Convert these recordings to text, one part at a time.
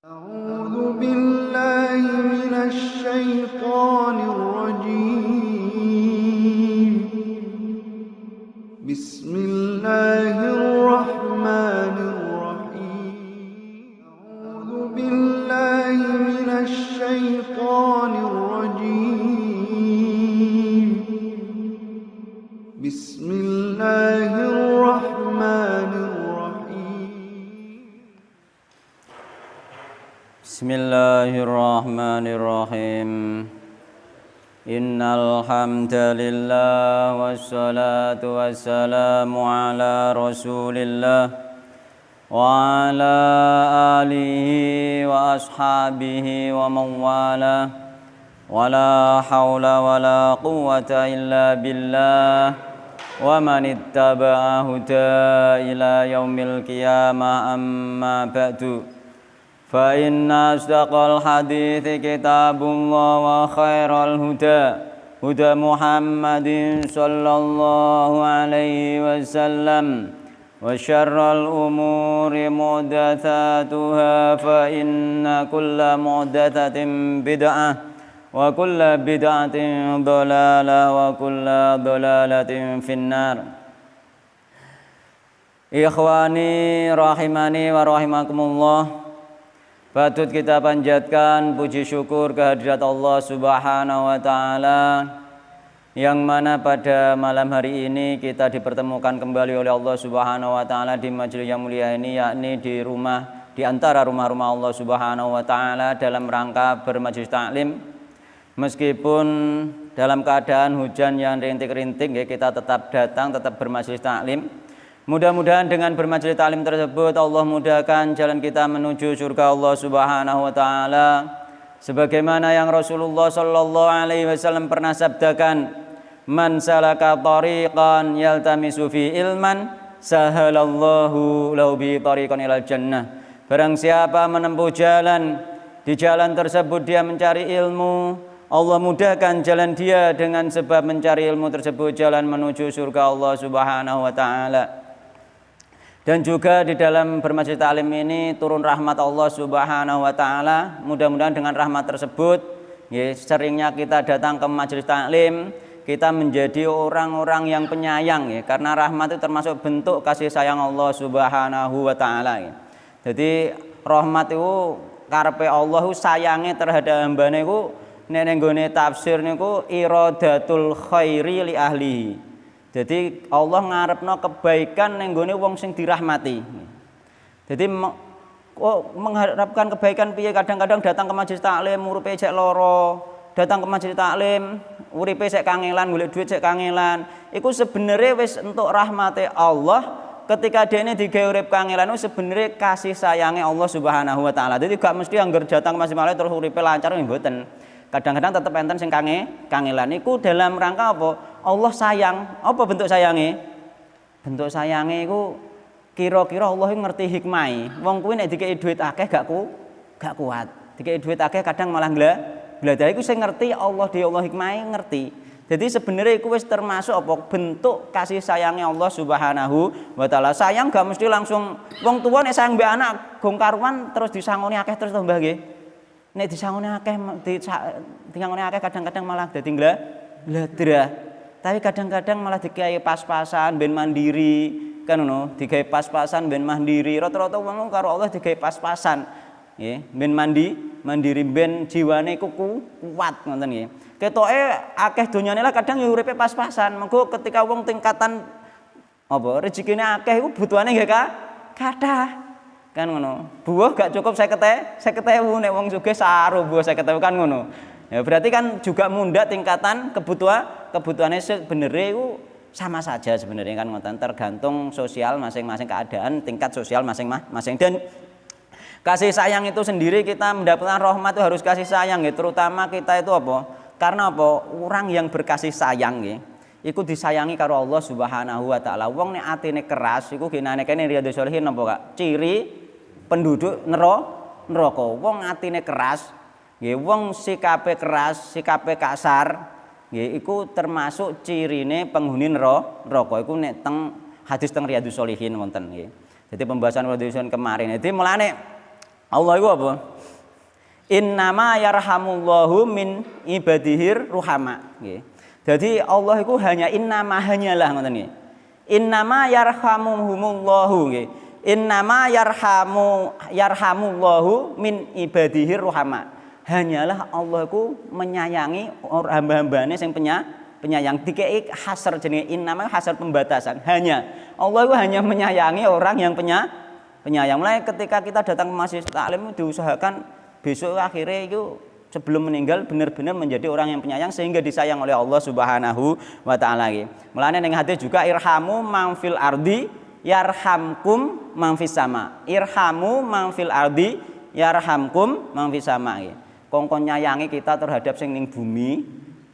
أعوذ بالله من الشيطان الرجيم بسم الله الرحمن الرحيم أعوذ بالله من الشيطان الرجيم بسم الله الرحمن الرحيم Bismillahirrahmanirrahim. Innal hamdalillah wassalatu wassalamu ala Rasulillah wa ala alihi wa ashabihi wa man wala. Wala haula wala quwwata illa billah. Wa man ittaba'a huda ila yaumil qiyamah amma ba'du. فإن أصدق الحديث كتاب الله وخير الهدى هدى محمد صلى الله عليه وسلم وشر الأمور محدثاتها فإن كل محدثة بدعة وكل بدعة ضلالة وكل ضلالة في النار. Ikhwani rahimani wa rahimakumullah. Patut kita panjatkan puji syukur kehadirat Allah Subhanahu wa taala yang mana pada malam hari ini kita dipertemukan kembali oleh Allah Subhanahu wa taala di majelis yang mulia ini, yakni di antara rumah-rumah Allah Subhanahu wa taala dalam rangka bermajelis taklim. Meskipun dalam keadaan hujan yang rintik-rintik, kita tetap datang, tetap bermajelis taklim. Mudah-mudahan dengan bermajelis taklim tersebut Allah mudahkan jalan kita menuju surga Allah Subhanahu wa taala. Sebagaimana yang Rasulullah sallallahu alaihi wasallam pernah sabdakan, "Man salaka tariqan yaltamisu fi ilman, sahalallahu lahu bi tariqan ilal jannah." Barang siapa menempuh jalan, di jalan tersebut dia mencari ilmu, Allah mudahkan jalan dia dengan sebab mencari ilmu tersebut jalan menuju surga Allah Subhanahu wa taala. Dan juga di dalam bermajelis taklim ini turun rahmat Allah Subhanahu wa taala. Mudah-mudahan dengan rahmat tersebut, seringnya kita datang ke majelis taklim, kita menjadi orang-orang yang penyayang, karena rahmat itu termasuk bentuk kasih sayang Allah Subhanahu wa taala. Jadi rahmat itu karepe Allah sayange terhadap hambane iku nek nggone tafsir niku iradatul khairi li ahlihi. Jadi Allah ngarepno kebaikan ning gone wong sing dirahmati. Jadi mengharapkan kebaikan piye, kadang-kadang datang ke majelis taklim uripe cek loro, datang ke majelis taklim uripe sek kangelan, golek duit sek kangelan. Iku sebenarnya wis entuk rahmate Allah. Ketika dene digawe urip kangelan itu sebenarnya kasih sayangnya Allah Subhanahu wa taala. Jadi gak mesti anggar datang ke majelis taklim terus uripe lancar mboten. Kadang-kadang tetap enten sing kangelan. Iku dalam rangka apa? Allah sayang. Apa bentuk sayange? Bentuk sayange iku kira-kira Allah ngerti hikmah. Wong kuwi nek dikeki dhuwit akeh gak kuat. Dikeki dhuwit akeh kadang malah gladahi iku sing ngerti Allah di Allah hikmah ngerti. Jadi sebenarnya iku wis termasuk apa bentuk kasih sayangnya Allah Subhanahu wa taala. Sayang gak mesti langsung wong tua nek sayang mbek anak gong karuan terus disangoni akeh terus tambah nggih. Nek disangoni akeh kadang-kadang malah dadi gladra. Tapi kadang-kadang malah digawe pas-pasan ben mandiri, kan ngono, digawe pas-pasan ben mandiri. Rata-rata wong karo Allah digawe pas-pasan. Nggih, ben mandiri ben jiwane iku kuat ngoten nggih. Ketoke akeh donyane lah kadang ya uripe pas-pasan. Mengko ketika wong tingkatan apa rezekine akeh iku butuhane nggih kathah. Kan ngono. Buah gak cukup 50.000 nek wong sugih saru buah 50.000 kan ngono. Ya berarti kan juga munda tingkatan kebutuhannya sebenarnya itu sama saja sebenarnya kan ngoten, tergantung sosial masing-masing, keadaan tingkat sosial masing-masing. Dan kasih sayang itu sendiri, kita mendapatkan rahmat itu harus kasih sayang ya, terutama kita itu apa? Karena apa? Orang yang berkasih sayang ya, iku disayangi karo Allah Subhanahu wa taala. Wong nek atine keras iku ginane kene Riyadhus Shalihin napa Kak? Ciri penduduk neraka. Wong atine keras, nggih, wong sikape keras, sikape kasar, nggih, iku termasuk cirine penghuni neraka. Iku nek teng hadis teng Riyadhus Shalihin wonten nggih. Jadi pembahasan Riyadhus Shalihin kemarin. Jadi mulane Allah itu apa? Innama yarhamullahu min ibadihir ruhama. Nggih. Jadi Allah itu hanya innama hanyalah ngoten nggih. Innama yarhamuhumullahu nggih. Innama yarhamullahu min ibadihir ruhama. Hanyalah Allah itu menyayangi hamba-hambane sing penyayang. Dikei hasar jenenge innama hasar pembatasan. Hanya Allah itu hanya menyayangi orang yang penyayang. Mulai ketika kita datang ke majelis taklim diusahakan besok akhirnya itu sebelum meninggal benar-benar menjadi orang yang penyayang sehingga disayang oleh Allah Subhanahu wa taala. Mulane ning hadis juga irhamu man fil ardi yarhamkum man fis sama. Irhamu man fil ardi yarhamkum man fis sama. Kongkon nyayangi kita terhadap sing ning bumi,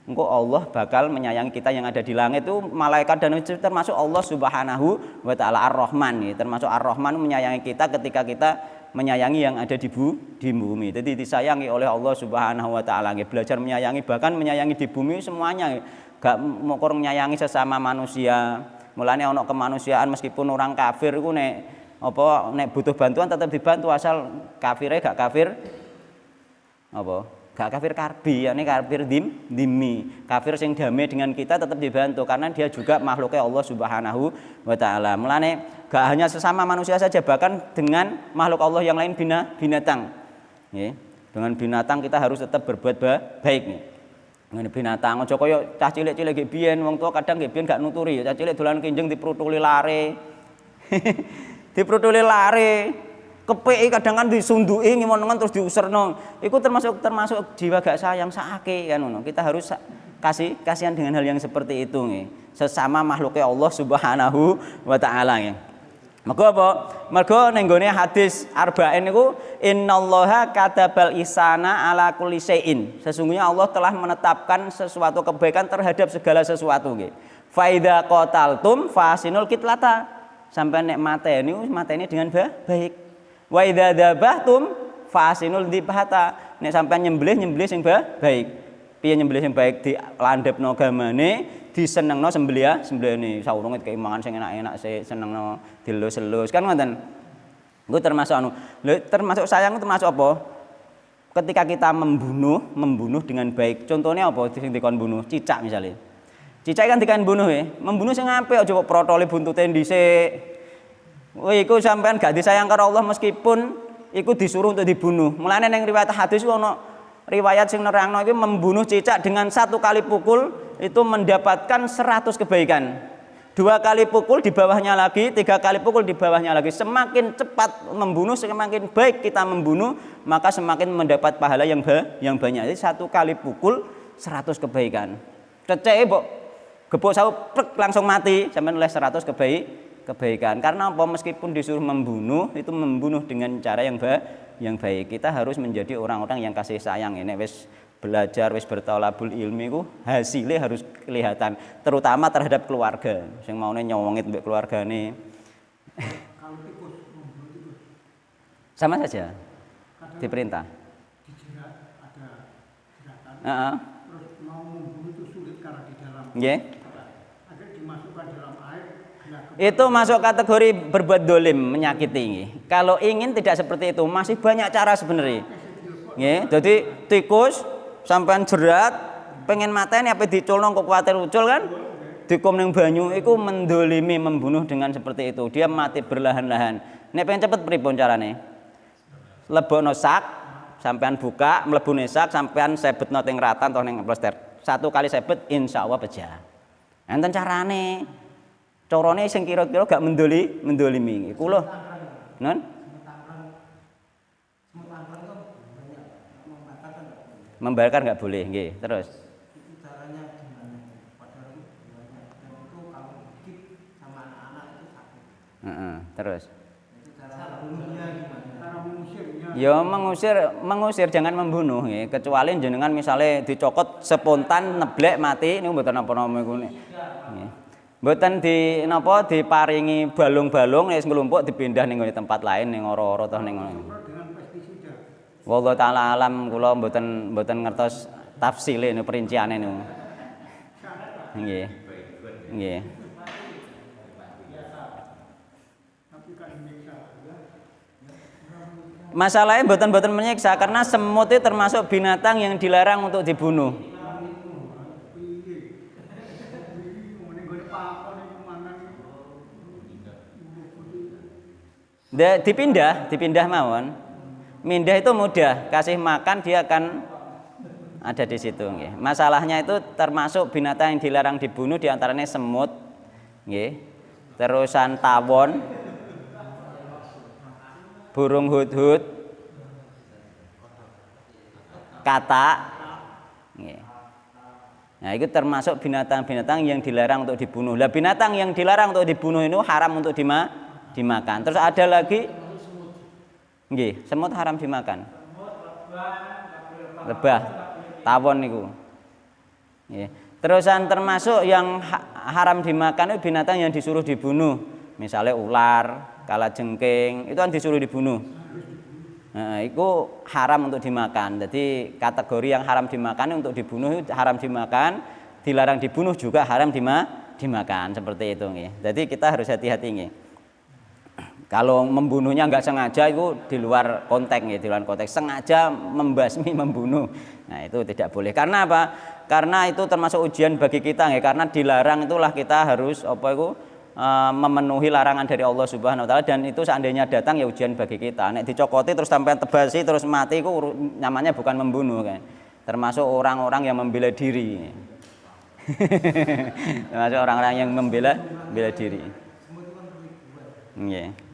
engko Allah bakal menyayangi kita yang ada di langit. Itu malaikat dan termasuk Allah Subhanahu wa taala Ar-Rahman, termasuk Ar-Rahman menyayangi kita ketika kita menyayangi yang ada di bumi. Jadi disayangi oleh Allah Subhanahu wa taala. Belajar menyayangi, bahkan menyayangi di bumi semuanya. Gak mokor menyayangi sesama manusia. Mulane ana kemanusiaan meskipun orang kafir iku nek butuh bantuan tetap dibantu asal kafire gak kafir gak kafir karbi, yakni kafir dhimmi. Kafir sing damai dengan kita tetap dibantu karena dia juga makhluknya Allah Subhanahu wa taala. Mulane gak hanya sesama manusia saja, bahkan dengan makhluk Allah yang lain binatang. Nggih. Dengan binatang kita harus tetap berbuat baik nih. Dengan binatang aja kaya cah cilik-cilik biyen wong tua kadang biyen gak nuturi, cah cilik dolan kinjeng diprutuli lare. Diprutuli lare. Kepeki kadang kan disunduki ngimonengan terus diuserno. Iku termasuk jiwa gak sayang sakake kan ngono. Kita harus kasihan dengan hal yang seperti itu nggih. Sesama makhluknya Allah Subhanahu wa taala nggih. Mergo apa? Mergo ning gone hadis arba'in niku innallaha katabal ihsana ala kulli syai'in. Sesungguhnya Allah telah menetapkan sesuatu kebaikan terhadap segala sesuatu nggih. Fa idza qataltum fasinul kitlata. Sampai nek mateni dengan baik. Wa idza dzabhtum fasinul dzibhata. Nek sampean nyembelih sing baik. Piye nyembelih sing baik? Dilandhepno gamane, disenengno sembelihane. Saurunge kei mangan sing enak-enak senengno dilus-elus. Kan ngoten. Iku termasuk termasuk sayang termasuk apa? Ketika kita membunuh dengan baik. Contohnya apa sing dikon bunuh? Cicak misalnya. Cicak kan dikon bunuh ya. Membunuh sing apik aja kok protole buntute dhisik. Iku sampean gak disayang karo Allah meskipun iku disuruh untuk dibunuh. Mulane ning riwayat hadis ono riwayat sing nerangno iki membunuh cicak dengan 1 kali pukul itu mendapatkan 100 kebaikan. 2 kali pukul di bawahnya lagi, 3 kali pukul di bawahnya lagi. Semakin cepat membunuh, semakin baik kita membunuh, maka semakin mendapat pahala yang banyak. Jadi 1 kali pukul 100 kebaikan. Ceceke mbok gebuk saup langsung mati, sampean oleh 100 kebaikan. Karena apa? Meskipun disuruh membunuh, itu membunuh dengan cara yang baik. Kita harus menjadi orang-orang yang kasih sayang. Ini wis belajar, wis bertolabul ilmi ku hasilnya harus kelihatan, terutama terhadap keluarga. Sing maune nyowongit mbek keluargane. Kalau tikus membunuh tikus. Sama saja. Diperintah. Dijerat ada jeratan. Heeh. Terus mau membunuh itu sulit karena di dalam. Nggih. Agar dimasukkan dalam air. Itu masuk kategori berbuat dolim, menyakiti. Kalau ingin tidak seperti itu, masih banyak cara sebenarnya. Jadi tikus sampean jerat, pengen mateni apa diculno kok kuwatir ucul kan? Dikum ning banyu iku mendolimi, membunuh dengan seperti itu. Dia mati berlahan-lahan. Nek pengen cepet pripun carane? Lebokno sak, sampean buka, mlebune sak, sampean sebetno teng ratan atau ning plester. 1 kali sebet insyaallah pecah. Enten carane. Corone sing kira-kira gak mendolimi. Iku lho. Non? Membakar nggak boleh, nggih. Terus. Itu caranya gimana? Padahal itu kalau dikit sama anak-anak itu sakit. Terus. Itu cara bunuhnya gimana? Cara mengusirnya. Ya mengusir jangan membunuh nggih. Kecuali jenengan misalnya dicokot spontan neblek mati niku mboten napa-napa niku. Nggih. Mboten diparingi balung-balung nek nglumpuk dipindah ning tempat lain ning ora-ora toh ning ngono. Dengan pestisida. Wallahu taala alam kula mboten ngertos tafsile niku perinciane niku. Nggih. Nggih. Masalahnya mboten menyiksa karena semut itu termasuk binatang yang dilarang untuk dibunuh. Dipindah mawon. Mindah itu mudah, kasih makan dia akan ada di situ nggih. Masalahnya itu termasuk binatang yang dilarang dibunuh diantaranya semut nggih. Terusan tawon, burung hudhud, katak nggih. Nah, itu termasuk binatang-binatang yang dilarang untuk dibunuh. Lah binatang yang dilarang untuk dibunuh itu haram untuk dimakan. Terus ada lagi nggih, semut haram dimakan. Lebah, tawon niku. Nggih. Terusan termasuk yang haram dimakan itu binatang yang disuruh dibunuh. Misalnya ular, kalajengking, itu kan disuruh dibunuh. Nah, itu haram untuk dimakan. Jadi kategori yang haram dimakan untuk dibunuh itu haram dimakan, dilarang dibunuh juga haram dimakan seperti itu nggih. Jadi kita harus hati-hati nggih. Kalau membunuhnya nggak sengaja itu di luar konteks ya, di luar konteks. Sengaja membasmi membunuh. Nah, itu tidak boleh. Karena apa? Karena itu termasuk ujian bagi kita ya. Karena dilarang itulah kita harus memenuhi larangan dari Allah Subhanahu wa taala dan itu seandainya datang ya ujian bagi kita. Nek dicokoti terus sampai tebasi terus mati itu namanya bukan membunuh kan. Termasuk orang-orang yang membela diri. Termasuk orang-orang yang membela diri. Nggih.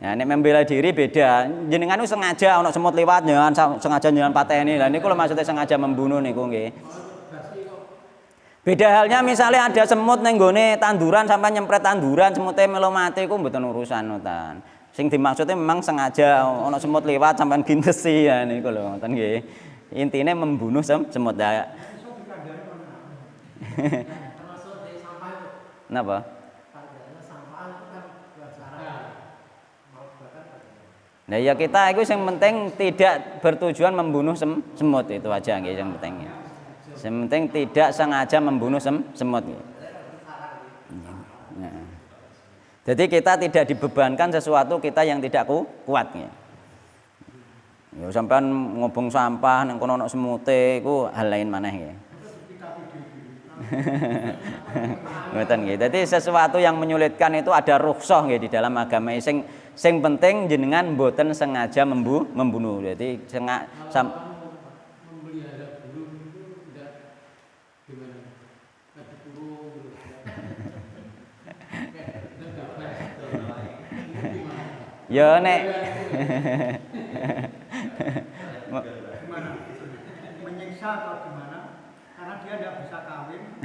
Ya, nek membela diri beda. Jenengan itu sengaja ana semut liwat jangan sengaja jenengan pateni. Lah niku lho maksudnya sengaja membunuh niku nggih. Beda halnya misalnya ada semut ning nggone tanduran sampai nyempret tanduran semute melo mati iku mboten urusan ngoten. Sing dimaksudnya memang sengaja ana semut liwat sampean gintesi ya niku lho ngoten nggih. Intine membunuh semut. Napa? Nah ya kita itu yang penting tidak bertujuan membunuh semut itu aja nggih yang penting. Yang penting tidak sengaja membunuh semut. Nah. Jadi kita tidak dibebankan sesuatu kita yang tidak kuat nggih. Ya sampean ngobong sampah nang kono ana semute iku hal lain maneh nggih. Ngoten nggih. Dadi sesuatu yang menyulitkan itu ada rukhsah nggih di dalam agama sing penting jenengan mboten sengaja membunuh. Jadi memelihara burung itu tidak gimana? Ada burung ya nek gimana? Menyiksa atau gimana? Karena dia tidak bisa kawin.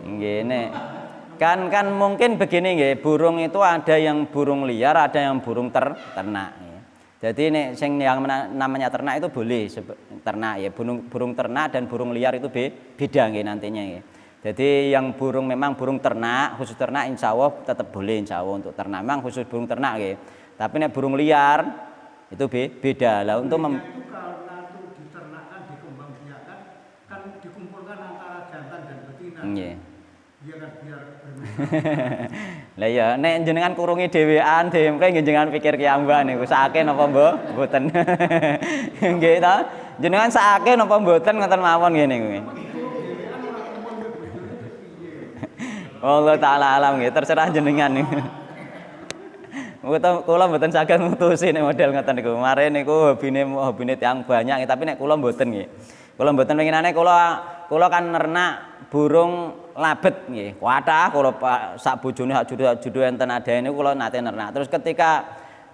Ngene. Kan mungkin begini nggih, burung itu ada yang burung liar, ada yang burung ternak ya. Jadi nek sing yang namanya ternak itu boleh ternak ya, burung ternak dan burung liar itu beda nggih nantinya nggih. Jadi yang memang burung ternak, khusus ternak insya Allah tetap boleh insya Allah untuk ternak, memang khusus burung ternak ya. Tapi nek burung liar itu beda lah untuk dikembangbiakan kan dikumpulkan antara jantan dan betina. Nggih. Biar Lah ya nek jenengan kurungi dhewean demple jenengan pikir ki ambak niku sakake napa mboten. Nggih ta? Jenengan sakake napa mboten ngoten mawon ngene kuwi. Allah taala alam nggih terserah jenengan niku. Kula mboten saged mutusi nek model ngoten niku. Mare niku hobine tiyang banyak tapi nek kula mboten nggih. Kula mboten penginane kula kan nernak burung labet nggih. Kathah kula sak bojone sak judo enten adae niku kula nate nernak. Terus ketika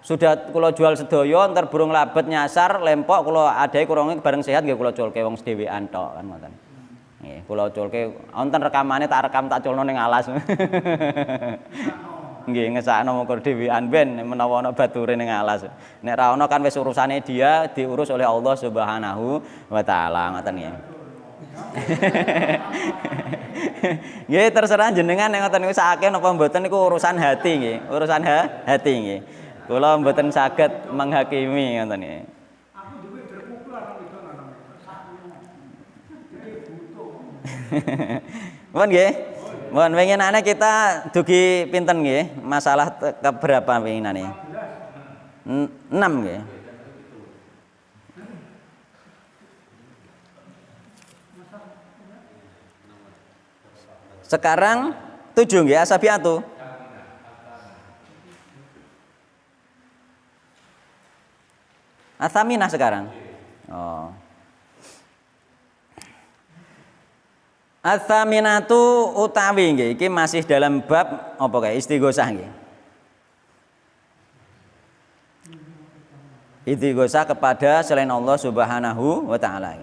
sudah kula jual sedaya entar burung labet nyasar lempok kula adae kurang bareng sehat nggih kula culke wong sedhewean tok kan ngoten. Nggih, kula culke wonten rekamane tak rekam tak culno ning alas. Nggih, ngesakno mongko dhewean ben menawa ana bature ning alas. Nek ra ono kan wis urusane dia diurus oleh Allah Subhanahu wa taala ngoten nggih. Nggih terserah jenengan nek ngoten niku sakake napa mboten niku urusan hati nggih, urusan hati nggih. Kula mboten saged menghakimi ngoten nggih. Aku dhewe terpukul ora itu Mohon nggih. Mohon winginane kita dugi pinten nggih? Masalah keberapa winginane? 6 nggih. Sekarang 7 nggih asabiatu. Atsaminah sekarang. Oh. Atsaminatu utawi nggih iki masih dalam bab apa kae istighosah nggih. Istighosah kepada selain Allah Subhanahu wa taala.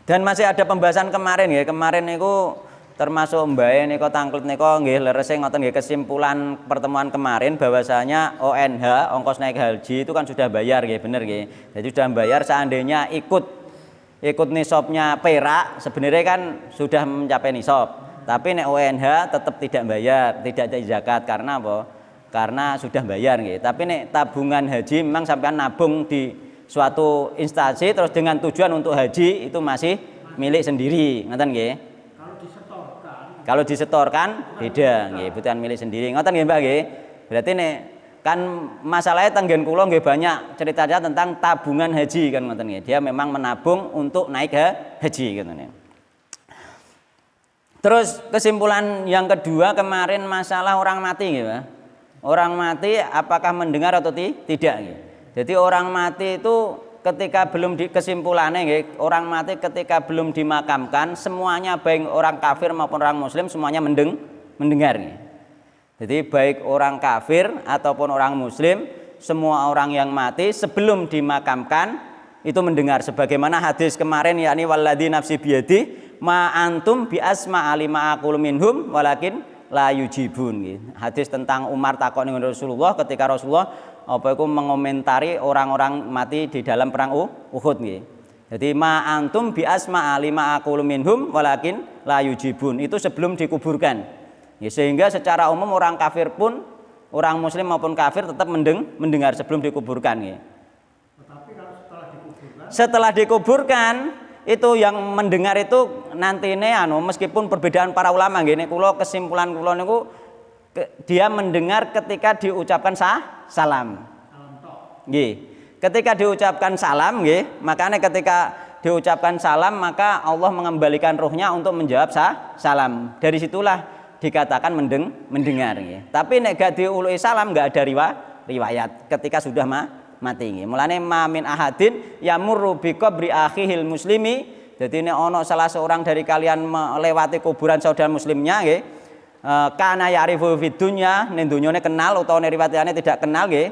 Dan masih ada pembahasan kemarin nggih. Kemarin niku termasuk mbae nika tangklet nika nggih lerese ngoten nggih kesimpulan pertemuan kemarin bahwasanya ONH ongkos naik haji itu kan sudah bayar nggih bener nggih. Jadi sudah bayar seandainya ikut nisabnya perak sebenarnya kan sudah mencapai nisab. Tapi nek ONH tetap tidak bayar, tidak ada zakat karena apa? Karena sudah bayar nggih. Tapi nek tabungan haji memang sampean nabung di suatu instansi terus dengan tujuan untuk haji itu masih milik sendiri, ngoten nggih. Kalau disetorkan beda nggih, bukan milik sendiri. Ngoten nggih Mbak nggih. Berarti nek kan masalahnya tenggen kula nggih banyak ceritanya tentang tabungan haji kan ngoten nggih. Dia memang menabung untuk naik haji ngoten nggih. Terus kesimpulan yang kedua kemarin masalah orang mati nggih, Pak. Orang mati apakah mendengar atau tidak nggih. Jadi orang mati itu ketika belum kesimpulannya nggih, orang mati ketika belum dimakamkan semuanya baik orang kafir maupun orang muslim semuanya mendengar nggih. Jadi baik orang kafir ataupun orang muslim semua orang yang mati sebelum dimakamkan itu mendengar sebagaimana hadis kemarin yakni walladzi nafsi biyadi ma antum bi asma alima aqulu minhum walakin la yujibun nggih. Hadis tentang Umar takon dengan Rasulullah ketika Rasulullah apa itu mengomentari orang-orang mati di dalam perang Uhud nggih. Jadi ma antum bi asma alima aqulu minhum walakin la yujibun itu sebelum dikuburkan. Ya, sehingga secara umum orang kafir pun orang muslim maupun kafir tetap mendengar sebelum dikuburkan nggih. Tetapi kalau setelah dikuburkan itu yang mendengar itu nantine meskipun perbedaan para ulama nggih nek kula kesimpulan kula niku dia mendengar ketika diucapkan salam. Nggih. Ketika diucapkan salam nggih, makanya ketika diucapkan salam maka Allah mengembalikan ruhnya untuk menjawab salam. Dari situlah dikatakan mendengar nggih. Tapi nek gak diului salam enggak ada riwayat ketika sudah mati nggih. Mulane ma min ahadin yamurru bi qabri akhihil muslimi. Jadi nek ana salah seorang dari kalian melewati kuburan saudara muslimnya nggih, kana ya'rifu fid dunya ning dunyane kenal utawa ning riwayatane tidak kenal nggih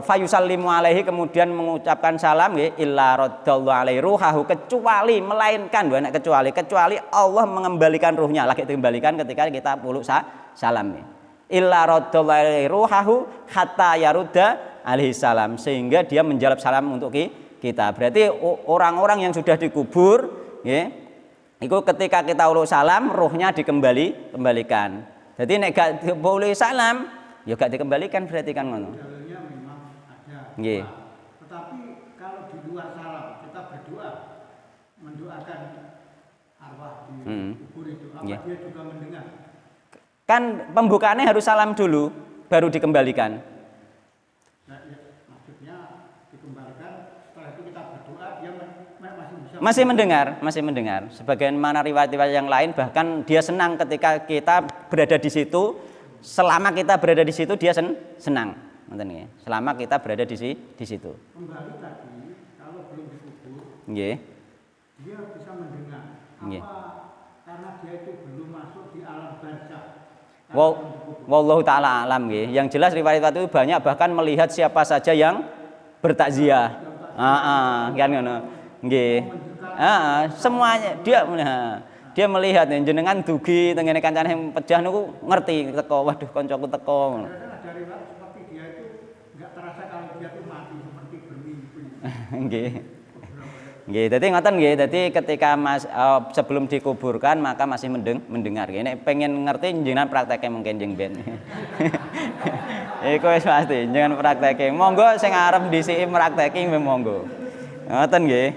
fayusallimu alaihi kemudian mengucapkan salam nggih illa raddallahu alaihi ruhahu kecuali melainkan kecuali Allah mengembalikan ruhnya lagi dikembalikan ketika kita peluk salam nggih illa raddallahu alaihi ruhahu hatta yarudda alaihi salam sehingga dia menjawab salam untuk kita. Berarti orang-orang yang sudah dikubur nggih iku ketika kita uluk salam, ruhnya dikembalikan. Jadi nek gak boleh salam, ya gak dikembalikan berarti kan ngono. Dalilnya memang ada. Nggih. Tetapi kalau di luar salam kita berdoa mendoakan arwah di kubur itu, apa dia juga mendengar? Kan pembukaannya harus salam dulu, baru dikembalikan. Nah, ya, maksudnya dikembalikan setelah itu kita berdoa dia masih mendengar. Sebagian mana riwayat-riwayat yang lain bahkan dia senang ketika kita berada di situ. Selama kita berada di situ dia senang. Selama kita berada di situ. Kembali tadi kalau belum dikubur, nggih. Dia bisa mendengar. Nggih. Karena dia itu belum masuk di alam barzakh. Wallahu taala alam nggih. Yang jelas riwayat itu banyak bahkan melihat siapa saja yang bertakziah. Kan ngono. Nggih. Semuanya dia melihat jenengan dugi tengene kancane pejah niku ngerti teko waduh kancaku teko ngono. Dari seperti dia itu enggak terasa kalau dia itu mati seperti bermimpi. Nggih. Nggih, dadi ngoten nggih. Dadi ketika sebelum dikuburkan maka masih mendengar. Nek pengen ngerti jenengan prakteke mungkin jeng ben. Iku wis pasti jenengan prakteke. Monggo sing arep dhisiki prakteki monggo. Ngoten nggih.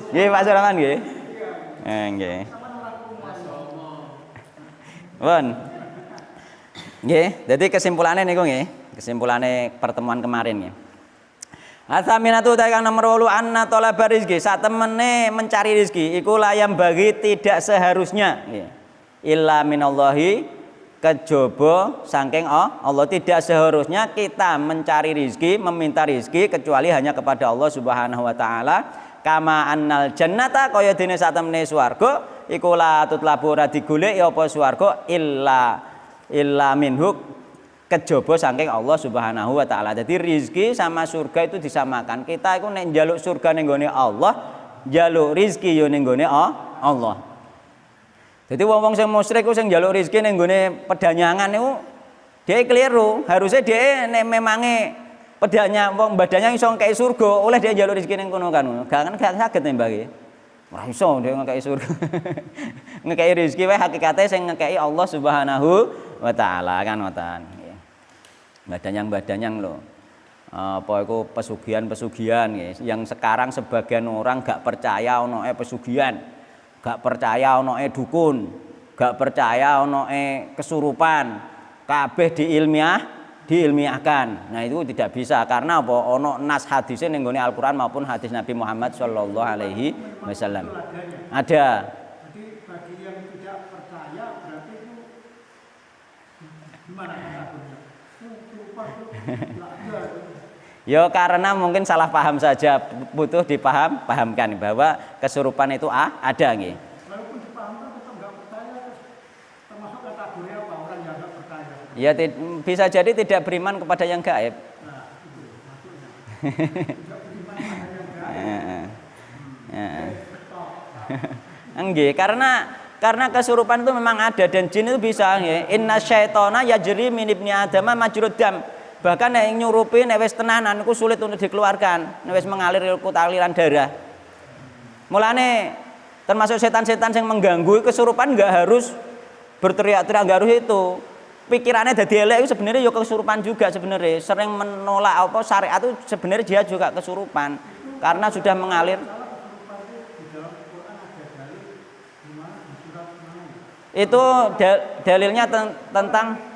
Nggih Pak Suraman nggih. Nggih. Pun. Nggih, dadi kesimpulane niku nggih, kesimpulane pertemuan kemarin nggih. Atsaminatu ta kang nomor 8 anna talaba rizki, sak temene mencari rezeki iku layam bagi tidak seharusnya nggih. Illa minallahi kejaba saking Allah, tidak seharusnya kita mencari rezeki, meminta rezeki kecuali hanya kepada Allah Subhanahu wa taala. Kama annal jannata kaya dene sak temene swarga iku la tutlabu ora digolek ya apa swarga illa minhu kejaba saking Allah Subhanahu wa taala. Jadi rezeki sama surga itu disamakan. Kita iku nek njaluk surga ning gone Allah, njaluk rezeki yo ning gone Allah. Jadi wong-wong sing musyrik ku sing njaluk rezeki ning gone pedanyangan niku dia keliru. Harusnya dia nek memange pedanya wong badannya iso ngekeki surga, oleh dia njaluk rezeki ning kono kan. Gak saged nih Mbak. Ora iso dia ngekeki surga. Ngekeki rezeki wae hakikate sing ngekeki Allah Subhanahu wa taala kan ngoten. Badanyang loh. Apa itu pesugihan yang sekarang sebagian orang gak percaya onoe pesugihan, gak percaya onoe dukun, gak percaya onoe kesurupan, kabeh diilmiahkan. Nah itu tidak bisa karena apa? Ono nas hadisnya ning gone Al-Qur'an maupun hadis Nabi Muhammad sallallahu alaihi wasallam. Ada. Jadi bagi yang tidak percaya berarti itu gimana takutnya? Ya karena mungkin salah paham saja, butuh pahamkan bahwa kesurupan itu ada nggih. Walaupun dipahamkan tetap nggak percaya, termasuk kategori apa orang yang nggak percaya? Ya bisa jadi tidak beriman kepada yang gaib. Nah itu maksudnya. Tidak beriman kepada yang gaib. Nggih, karena kesurupan itu memang ada dan jin itu bisa nggih. Inna syaitana yajri min ibni adama majrud dam. Bahkan nek nyurupi nek wis tenanan iku sulit untuk dikeluarkan, nek wis mengalir ikut aliran darah. Mulane termasuk setan-setan yang mengganggu kesurupan enggak harus berteriak-teriak, enggak harus itu. Pikirannya dadi elek itu sebenarnya ya kesurupan juga sebenarnya. Sering menolak apa syariat itu sebenarnya dia juga kesurupan karena sudah mengalir. Itu dalilnya tentang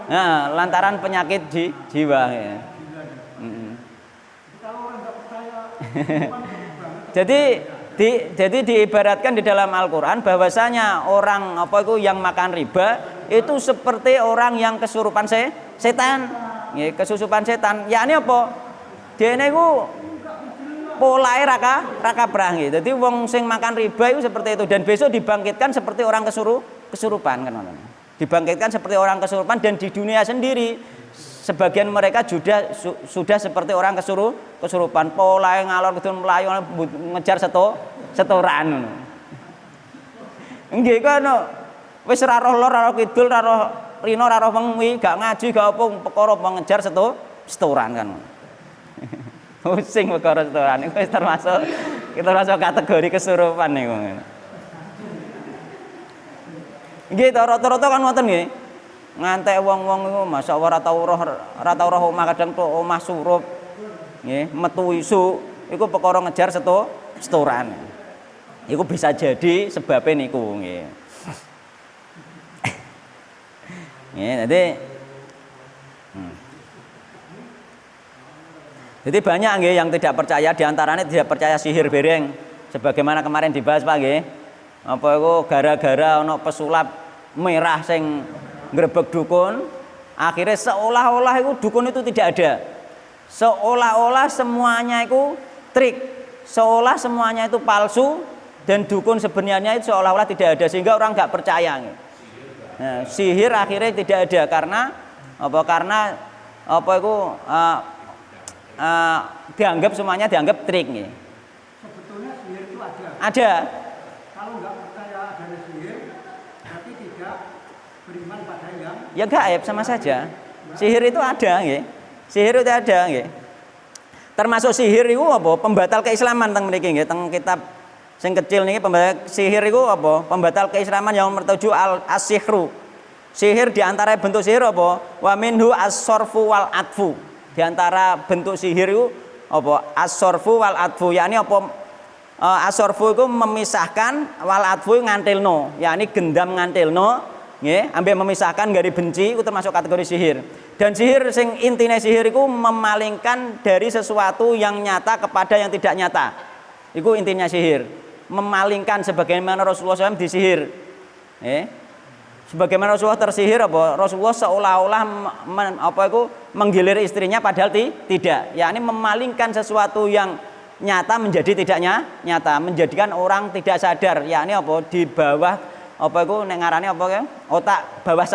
nah, lantaran penyakit jiwa ya. Jadi diibaratkan di dalam Al-Qur'an bahwasanya orang apa itu yang makan riba itu seperti orang yang kesurupan setan. Nggih, kesusupan setan. Yakni apa? Dene iku polahe raka brah nggih. Dadi wong sing makan riba itu seperti itu dan besok dibangkitkan seperti orang kesurupan kan ngono. Dibangkitkan seperti orang kesurupan dan di dunia sendiri sebagian mereka sudah seperti orang kesurupan, polahe ngalor kidul mlayu ngejar setoran. Nggih kono. Wis ora roh lor, ora kidul, ora roh rino, ora roh wengi, gak ngaji, gak apa perkara ngejar setoran kan. Pusing perkara setoran iku wis termasuk kategori kesurupan niku. Nggih, rata-rata kan ngoten nggih. Ngantek wong-wong iku masyaallah ora tau roh omah kadang tok omah surup. Nggih, metu isu iku perkara ngejar setoran. Iku bisa jadi sebabnya niku nggih. Nggih, jadi banyak nggih yang tidak percaya, di antaranya tidak percaya sihir bereng. Sebagaimana kemarin dibahas Pak nggih. Apa itu gara-gara ono pesulap merah sing ngrebeg dukun, akhirnya seolah-olah itu dukun itu tidak ada. Seolah-olah semuanya itu trik, seolah semuanya itu palsu dan dukun sebenarnya itu seolah-olah tidak ada sehingga orang nggak percaya. Nah, sihir akhirnya tidak ada karena apa itu dianggap semuanya dianggap trik nih. Sebetulnya sihir itu ada. Ada. Kalau nggak percaya adanya sihir, berarti tidak beriman pada yang gaib sama saja. Sihir itu ada nggih. Sihir itu ada nggih. Termasuk sihir itu apa? Pembatal keislaman teng mriki nggih, teng kitab sing kecil niki pembatal sihir itu apa? Pembatal keislaman yang nomor 7 as-sihru. Sihir di antara bentuk sihir apa? Wa minhu as-sarfu wal atfu. Di antara bentuk sihir itu apa? As-sarfu wal atfu, yakni apa? Asorfu iku memisahkan, wal atfu ngantilno, yakni gendam ngantilno, nggih, ambek memisahkan gari benci itu termasuk kategori sihir. Dan sihir sing intine sihir iku memalingkan dari sesuatu yang nyata kepada yang tidak nyata. Iku intinya sihir. Memalingkan sebagaimana Rasulullah SAW disihir. Sebagaimana Rasulullah tersihir apa? Rasulullah seolah-olah menggilir istrinya padahal tidak. Yakni memalingkan sesuatu yang nyata menjadi tidak nyata, menjadikan orang tidak sadar, yakni apa di bawah apa itu nek ngarane apa ya? Otak bawah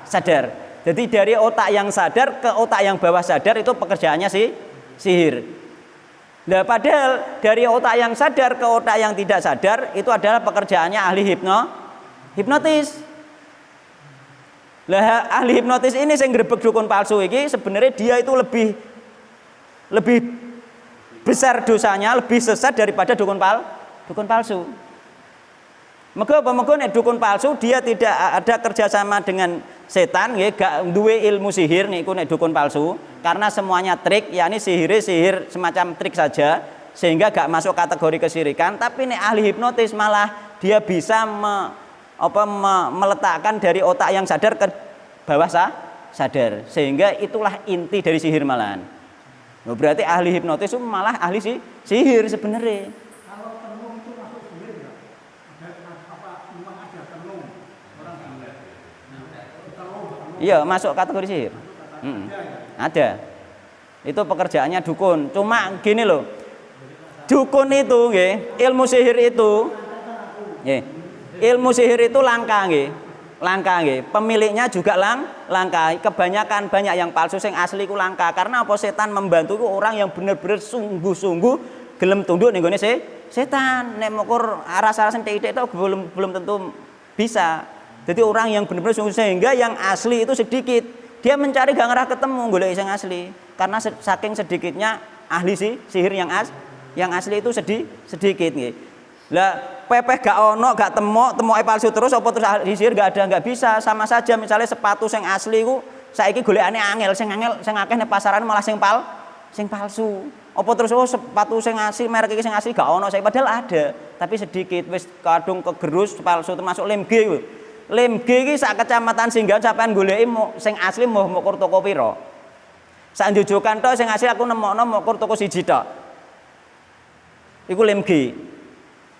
sadar. Jadi dari otak yang sadar ke otak yang bawah sadar itu pekerjaannya sihir. Nah, padahal dari otak yang sadar ke otak yang tidak sadar itu adalah pekerjaannya ahli hipnotis. Lah ahli hipnotis ini yang grebek dukun palsu iki sebenarnya dia itu lebih besar dosanya, lebih sesat daripada dukun palsu. Mergo nek dukun palsu dia tidak ada kerjasama dengan setan, nggih, gak duwe ilmu sihir niku nek dukun palsu, karena semuanya trik, yakni sihir semacam trik saja, sehingga gak masuk kategori kesyirikan. Tapi nek ahli hipnotis malah dia bisa meletakkan dari otak yang sadar ke bawah sadar, sehingga itulah inti dari sihir malahan. Berarti ahli hipnotis itu malah ahli sihir sebenarnya. Kalau tenung itu masuk sihir nggak? Memang ada tenung orang sihir. Iya, masuk kategori sihir. Ada. Itu pekerjaannya dukun. Cuma gini loh. Dukun itu nggih, ilmu sihir itu nggih. Ilmu sihir itu langka nggih. Langka nggih. Pemiliknya juga langka. Kebanyakan banyak yang palsu, sing asli ku langka. Karena apa? Setan membantu ku orang yang bener-bener sungguh-sungguh gelem tunduk ning gone setan. Nek mokur aras-arasen titik itu belum tentu bisa. Jadi orang yang bener-bener sungguh, sehingga yang asli itu sedikit. Dia mencari gak ngerah ketemu golek sing asli. Karena saking sedikitnya ahli sihir yang asli itu sedikit nggih. Lah pepeh gak ono, gak temoke palsu terus apa terus ahli sihir gak ada, gak bisa. Sama saja misalnya sepatu sing asli ku saiki golekane angel, sing akeh ning pasaran malah sing palsu. Apa terus sepatu sing asli merek iki sing asli gak ono, saya padahal ada, tapi sedikit wis kadung kegerus palsu, termasuk lem G ku. Lem G iki sak kecamatan Singgahan sampean goleki sing asli mau kur toko pira. Sak njojokan tok sing asli aku nemokno mau kur toko siji tok. Iku lem G.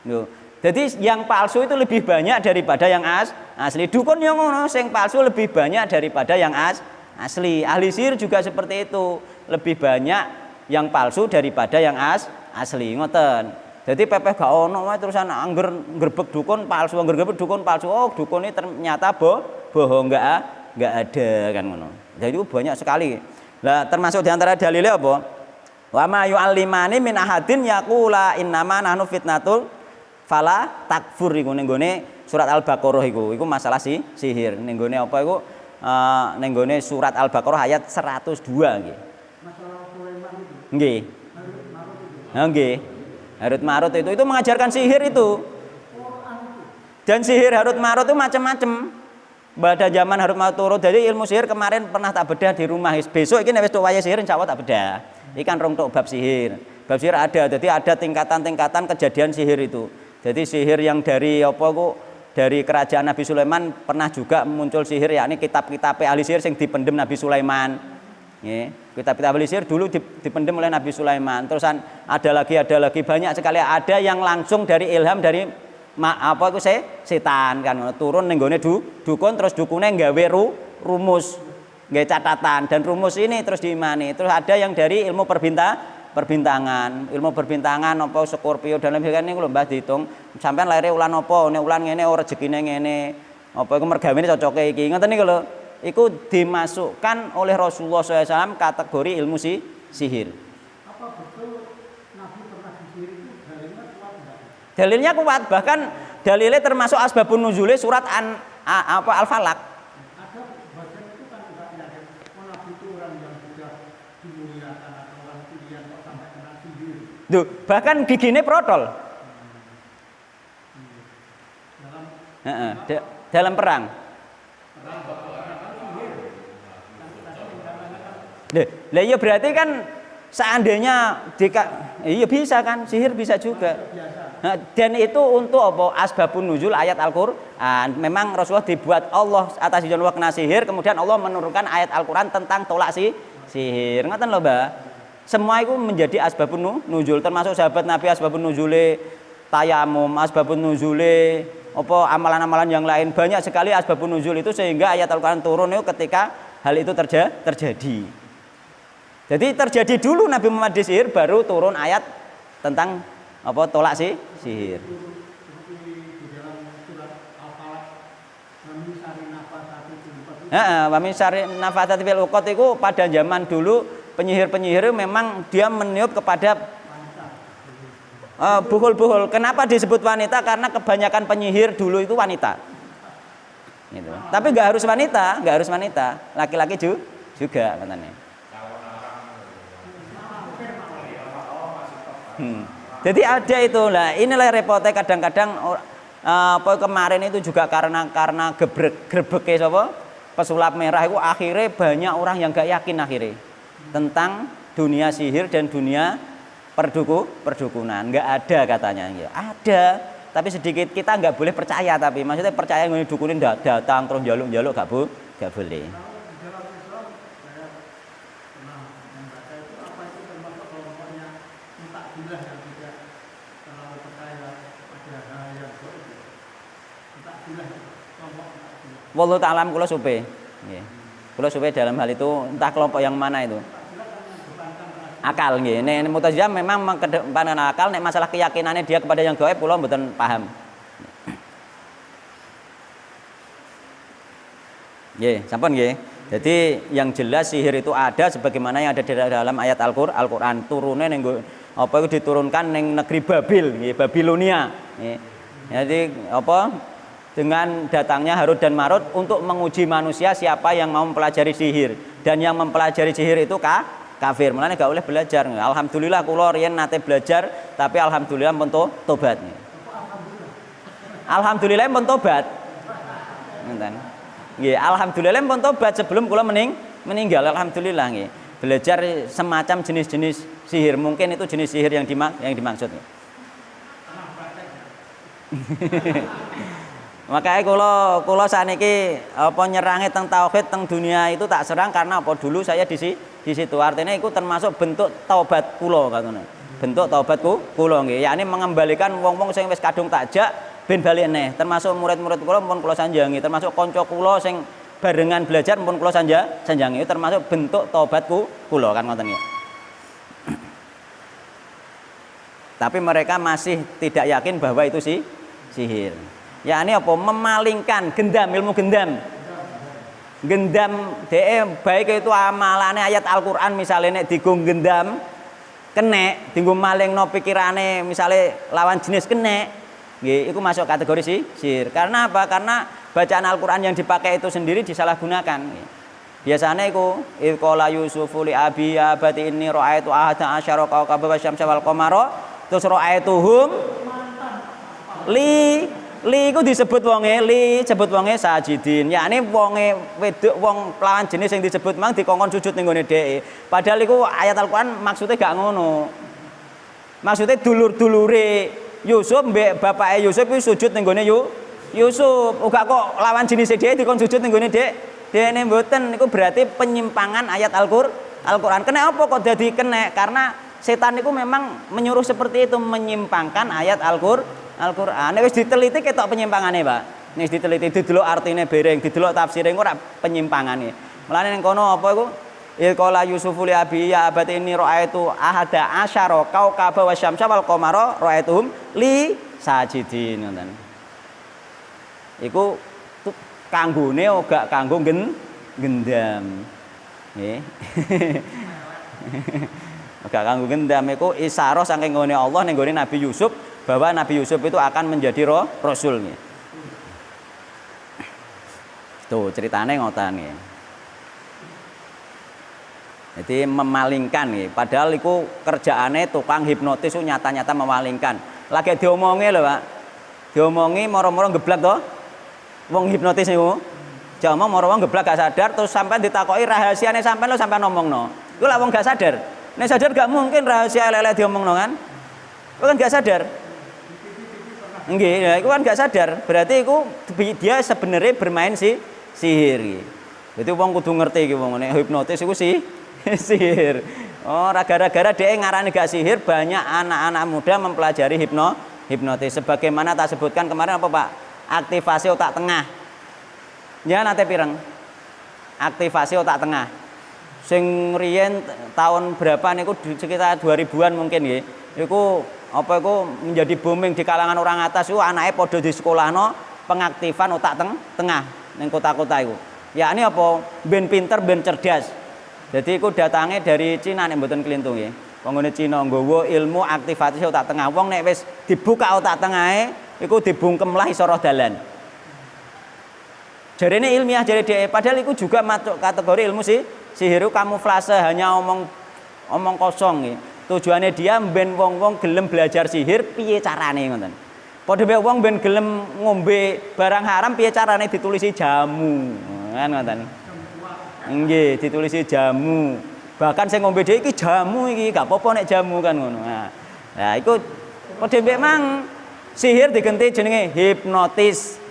Loh. Jadi yang palsu itu lebih banyak daripada yang asli. Dukun yang ngono, sing palsu lebih banyak daripada yang asli. Ahli sihir juga seperti itu, lebih banyak yang palsu daripada yang asli. Ngoten. Jadi pepeh gak ono wae terusan angger ngrebek dukun palsu, oh dukun ini ternyata bohong, enggak ada kan ngono. Jadi itu banyak sekali. Lah termasuk diantara dalilnya apa? Wa ma yu'allimani min ahadin yaqula innama nahnu fitnatul fala takfur iku ning gone surat Al-Baqarah iku masalah sihir. Ning gone apa iku? Ning gone surat Al-Baqarah ayat 102 nggih. Masalah Sulaiman itu. Nggih. Nggih. Harut Marut itu mengajarkan sihir itu. Dan sihir Harut Marut itu macam-macam. Pada zaman Harut Marut turun, jadi ilmu sihir kemarin pernah tak bedah di rumah. Besok ini wis tok wayah sihir insyaallah tak bedah. Ikan rong tok bab sihir. Bab sihir ada, jadi ada tingkatan-tingkatan kejadian sihir itu. Jadi sihir yang dari dari kerajaan Nabi Sulaiman pernah juga muncul sihir, yakni kitab-kitab ahli sihir yang dipendem Nabi Sulaiman. Kitab-kitab ahli sihir dulu dipendem oleh Nabi Sulaiman. Terusan ada lagi banyak sekali, ada yang langsung dari ilham dari setan kan turun ning gone dukun, terus dukune nggawe rumus, nggawe catatan, dan rumus ini terus diimani. Terus ada yang dari ilmu perbintangan apa Scorpio dan lain sebagainya niku lho Mbah diitung sampean laire ulan apa, nek ulan ngene rezekine ngene, apa iku mergawene cocoke iki. Ngoten niku lho. Iku dimasukkan oleh Rasulullah SAW kategori ilmu sihir. Apa betul Nabi pernah disihir itu dalilnya kuat enggak? Dalilnya kuat, bahkan dalilnya termasuk asbabun nuzule surat Al-Falaq. Ada bagian itu kan enggak yakin Nabi itu orang yang sudah dimuliakan atau orang pilihan kok sampai kena sihir. Duh, bahkan giginya protol. Dalam perang. Lah iya berarti kan Seandainya iya bisa kan, sihir bisa juga. Nah, dan itu untuk apa? Asbabun nuzul ayat Al-Qur'an. Memang Rasulullah dibuat Allah atas izin Allah kena sihir, kemudian Allah menurunkan ayat Al-Qur'an tentang tolak sihir. Ngoten lho, Mbak. Semua itu menjadi asbabun nuzul, termasuk sahabat Nabi asbabun nuzule tayamum, asbabun nuzule apa amalan-amalan yang lain. Banyak sekali asbabun nuzul itu sehingga ayat Al-Qur'an turun itu ketika hal itu terjadi. Jadi terjadi dulu Nabi Muhammad disihir, baru turun ayat tentang apa tolak sihir. Wa min syarri nafatsati fil uqad itu pada zaman dulu penyihir-penyihir memang dia meniup kepada buhul-buhul. Kenapa disebut wanita? Karena kebanyakan penyihir dulu itu wanita. Gitu. Tapi nggak harus wanita, laki-laki juga katanya. Jadi ada itu lah. Inilah repotnya kadang-kadang kemarin itu juga karena grebeke sapa pesulap merah itu akhirnya banyak orang yang gak yakin akhirnya tentang dunia sihir dan dunia perdukunan. Nggak ada katanya ya. Ada, tapi sedikit kita nggak boleh percaya, tapi maksudnya percaya ngene dukunin datang terus jaluk-jaluk gak boleh. Wallahu ta'ala kula supe. Nggih. Kula supe dalam hal itu entah kelompok yang mana itu. Akal nggih. Nek Mu'tazilah memang mengedepankan akal, nek masalah keyakinannya dia kepada yang gaib kula mboten paham. Nggih, sampun nggih. Jadi yang jelas sihir itu ada sebagaimana yang ada di dalam ayat Al-Qur'an. Turune ning apa itu diturunkan ning negeri Babil, nggih, Babilonia. Nggih. Jadi apa? Dengan datangnya Harut dan Marut untuk menguji manusia siapa yang mau mempelajari sihir, dan yang mempelajari sihir itu kafir. Mulane gak boleh belajar. Alhamdulillah kula riyen nate belajar, tapi alhamdulillah pun tobat. Alhamdulillah pun tobat. Ngoten. Nggih, alhamdulillah pun tobat sebelum kula meninggal. Alhamdulillah nggih. Belajar semacam jenis-jenis sihir. Mungkin itu jenis sihir yang dimaksud. Makanya kula saniki apa nyerangi teng tauhid teng dunia itu tak serang karena apa dulu saya di situ. Artinya itu termasuk bentuk taubat kula katanya. Bentuk taubatku kula nggih, yakni mengembalikan wong-wong sing wis kadung takjak ben balik neh. Termasuk murid-murid kula pun kula sanjangi, termasuk kanca kula sing barengan belajar pun kula sanjangi. Itu termasuk bentuk taubatku kula kan ngoten nggih. Tapi mereka masih tidak yakin bahwa itu sihir. Ya ini apa? Memalingkan ilmu gendam baik itu amalane ayat Al-Qur'an misalnya nek digung gendam kenek dienggo malingno pikirane misalnya lawan jenis kenek nggih iku masuk kategori sihir. Karena apa? Karena bacaan Al-Qur'an yang dipakai itu sendiri disalahgunakan. Biasanya iku qala yusufu li abi abati inni ra'aitu ahada asyara kawkaba wasyamsa wal qamara terus ra'aituhum li iku disebut wonge sajidin. Yakni wonge wedok wong lawan jenis yang disebut mang dikongkon sujud ning gone dheke. Padahal iku ayat Al-Qur'an maksudnya gak ngono. Maksudnya dulur-dulure Yusuf mbek bapake Yusuf iku sujud ning gone Yusuf. Uga kok lawan jenis dheke dikon sujud ning gone dekne mboten. Iku berarti penyimpangan ayat Al-Qur'an. Kena apa kok dadi kena? Karena setan itu memang menyuruh seperti itu, menyimpangkan ayat Al-Qur'an. Wis diteliti ketok penyimpangane, Pak. Wis diteliti didelok artine bereng, didelok tafsire ora penyimpangane. Mulane ning kono apa iku? Qala Yusufu li abi ya abati inni ra'aitu ahada asyara kaukaba wasyamsa wal qamara ra'aituhum li sajidin ngoten. Iku kanggone gak kanggo gendam. Nggih. Gak kanggo gendam iku isyarah saking nggone Allah ning nggone Nabi Yusuf bahwa Nabi Yusuf itu akan menjadi rasul nih. Tuh ceritanya ngoten nih. Jadi memalingkan nih. Padahal itu kerjaannya tukang hipnotis itu nyata-nyata memalingkan. Lagi diomongi loh Pak. Diomongi moro-moro geblak toh. Wong hipnotis itu. Jangan moro-moro geblak gak sadar terus sampai ditakoki rahasiane sampai lo sampai ngomong no. Itu lah wong gak sadar. Nek sadar gak mungkin rahasia elek-elek diomongno kan. Kowe kan gak sadar. Nggih, ya iku kan gak sadar. Berarti iku dia sebenarnya bermain sihir iki. Jadi wong kudu ngerti iki wong nek hipnotis iku sihir. Oh, gara-gara dia ngarani gak sihir, banyak anak-anak muda mempelajari hipnotis. Sebagaimana tak sebutkan kemarin apa Pak? Aktivasi otak tengah. Ya nate pireng. Aktivasi otak tengah. Sing riyen tahun berapa niku sekitar 2000-an mungkin nggih. Iku apa iku menjadi booming di kalangan orang atas iku anake padha di sekolahno pengaktifan otak tengah ning kota-kota iku. Yakni apa? Ben pinter, ben cerdas. Jadi iku datange dari Cina nek mboten klintung nggih. Wong ngene Cina nggawa ilmu aktivasi otak tengah. Wong nek wis dibuka otak tengahe iku dibungkem lah iso roh dalan. Jarene ilmiah jare dhek, padahal iku juga masuk kategori ilmu sihir kamuflase, hanya omong kosong nggih. Tujuannya dia ben wong-wong gelem belajar sihir piye carane ngoten. Padha mek wong ben gelem ngombe barang haram piye carane ditulisi jamu. Kan ngoten. Nggih, ditulisi jamu. Bahkan sing ngombe dhewe iki jamu iki, gak apa-apa nek jamu kan ngono. Nah, iku padha mek mang sihir digenti jenenge hipnotis.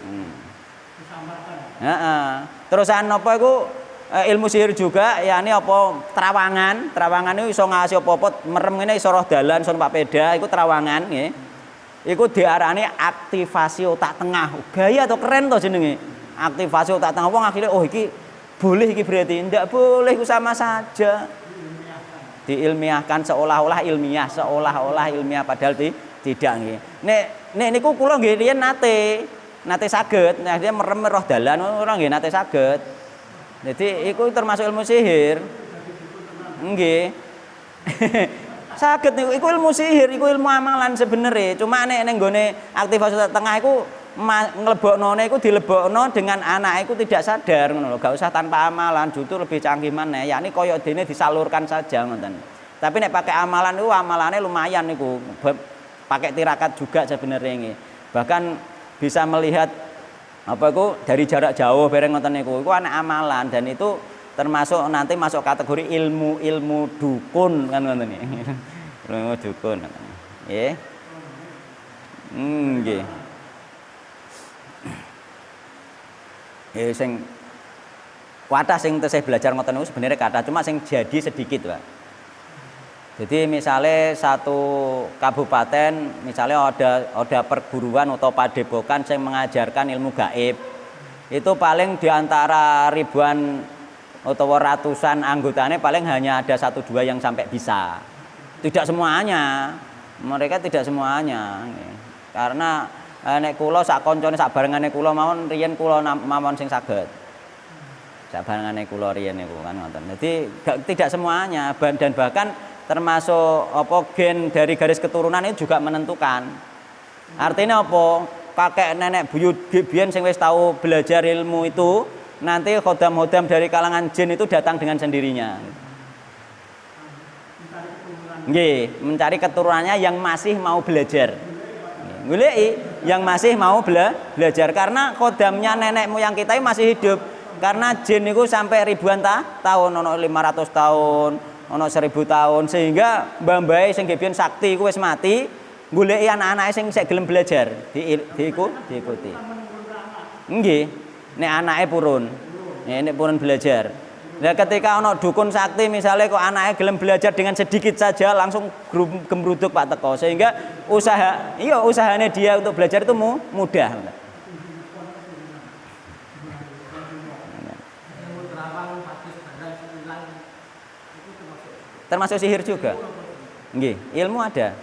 Heeh. Terusan apa iku ilmu sihir juga yakni apa terawangan itu iso ngasih apa-apa merem ngene iso roh dalan iso numpak peda iku terawangan nggih. Iku diarani aktivasi otak tengah. Gaya atau keren to jenenge. Aktivasi otak tengah wong akhirnya oh iki boleh iki berarti ndak boleh iku sama saja. Diilmiahkan seolah-olah ilmiah padahal tidak nggih. Nek niku kula nggih riyen nate saged, nah dia merem roh dalan ora nggih nate saged. Jadi iku termasuk ilmu sihir. Nggih. Saged niku iku ilmu sihir, iku ilmu amalan sebenarnya. Cuma nek ning nggone aktivasi tengah iku ngleboknone iku dilebokno dengan anak iku tidak sadar ngono lho. Gak usah tanpa amalan, justru lebih canggih maneh. Yakni kaya dene disalurkan saja ngoten. Tapi nek pakai amalan niku amalane lumayan niku. Pakai tirakat juga sebenarnya nggih. Bahkan bisa melihat apa itu dari jarak jauh bareng ngoten niku. Iku anak amalan dan itu termasuk nanti masuk kategori ilmu dukun kan ngoten iki. Ilmu dukun. Nggih. Nggih. Sing kathah sing tesih belajar ngoten niku sebenarnya kathah, cuma sing jadi sedikit, Pak. Jadi misalnya satu kabupaten, misalnya ada perguruan atau padepokan yang mengajarkan ilmu gaib. Itu paling diantara ribuan atau ratusan anggotanya paling hanya ada 1-2 yang sampai bisa. Tidak semuanya, mereka tidak semuanya. Karena nek kula sak koncone sak barengane kula mawon riyen kula mawon sing saged. Sak barengane kula riyen niku kan ngoten. Jadi tidak semuanya dan bahkan termasuk apa gen dari garis keturunan itu juga menentukan. Artinya apa? Kakek nenek buyut biyen sing wis tahu belajar ilmu itu, nanti khodam-khodam dari kalangan jin itu datang dengan sendirinya. Nggih, mencari keturunannya yang masih mau belajar. Goleki yang masih mau belajar karena khodamnya nenek moyang kita masih hidup. Karena jin itu sampai ribuan tahun, ono 500 tahun, ono 1000 tahun, sehingga mbah-mbahe sing biyen sakti iku wis mati, goleki anak-anake sing sik gelem belajar, diikuti. Nggih, nek anake purun. Nek purun belajar. Nah, ketika ono dukun sakti misalnya kok anaknya gelem belajar dengan sedikit saja langsung gemruduk Pak teko, sehingga usahanya dia untuk belajar itu mudah. Termasuk sihir juga. Nggih, ilmu ada.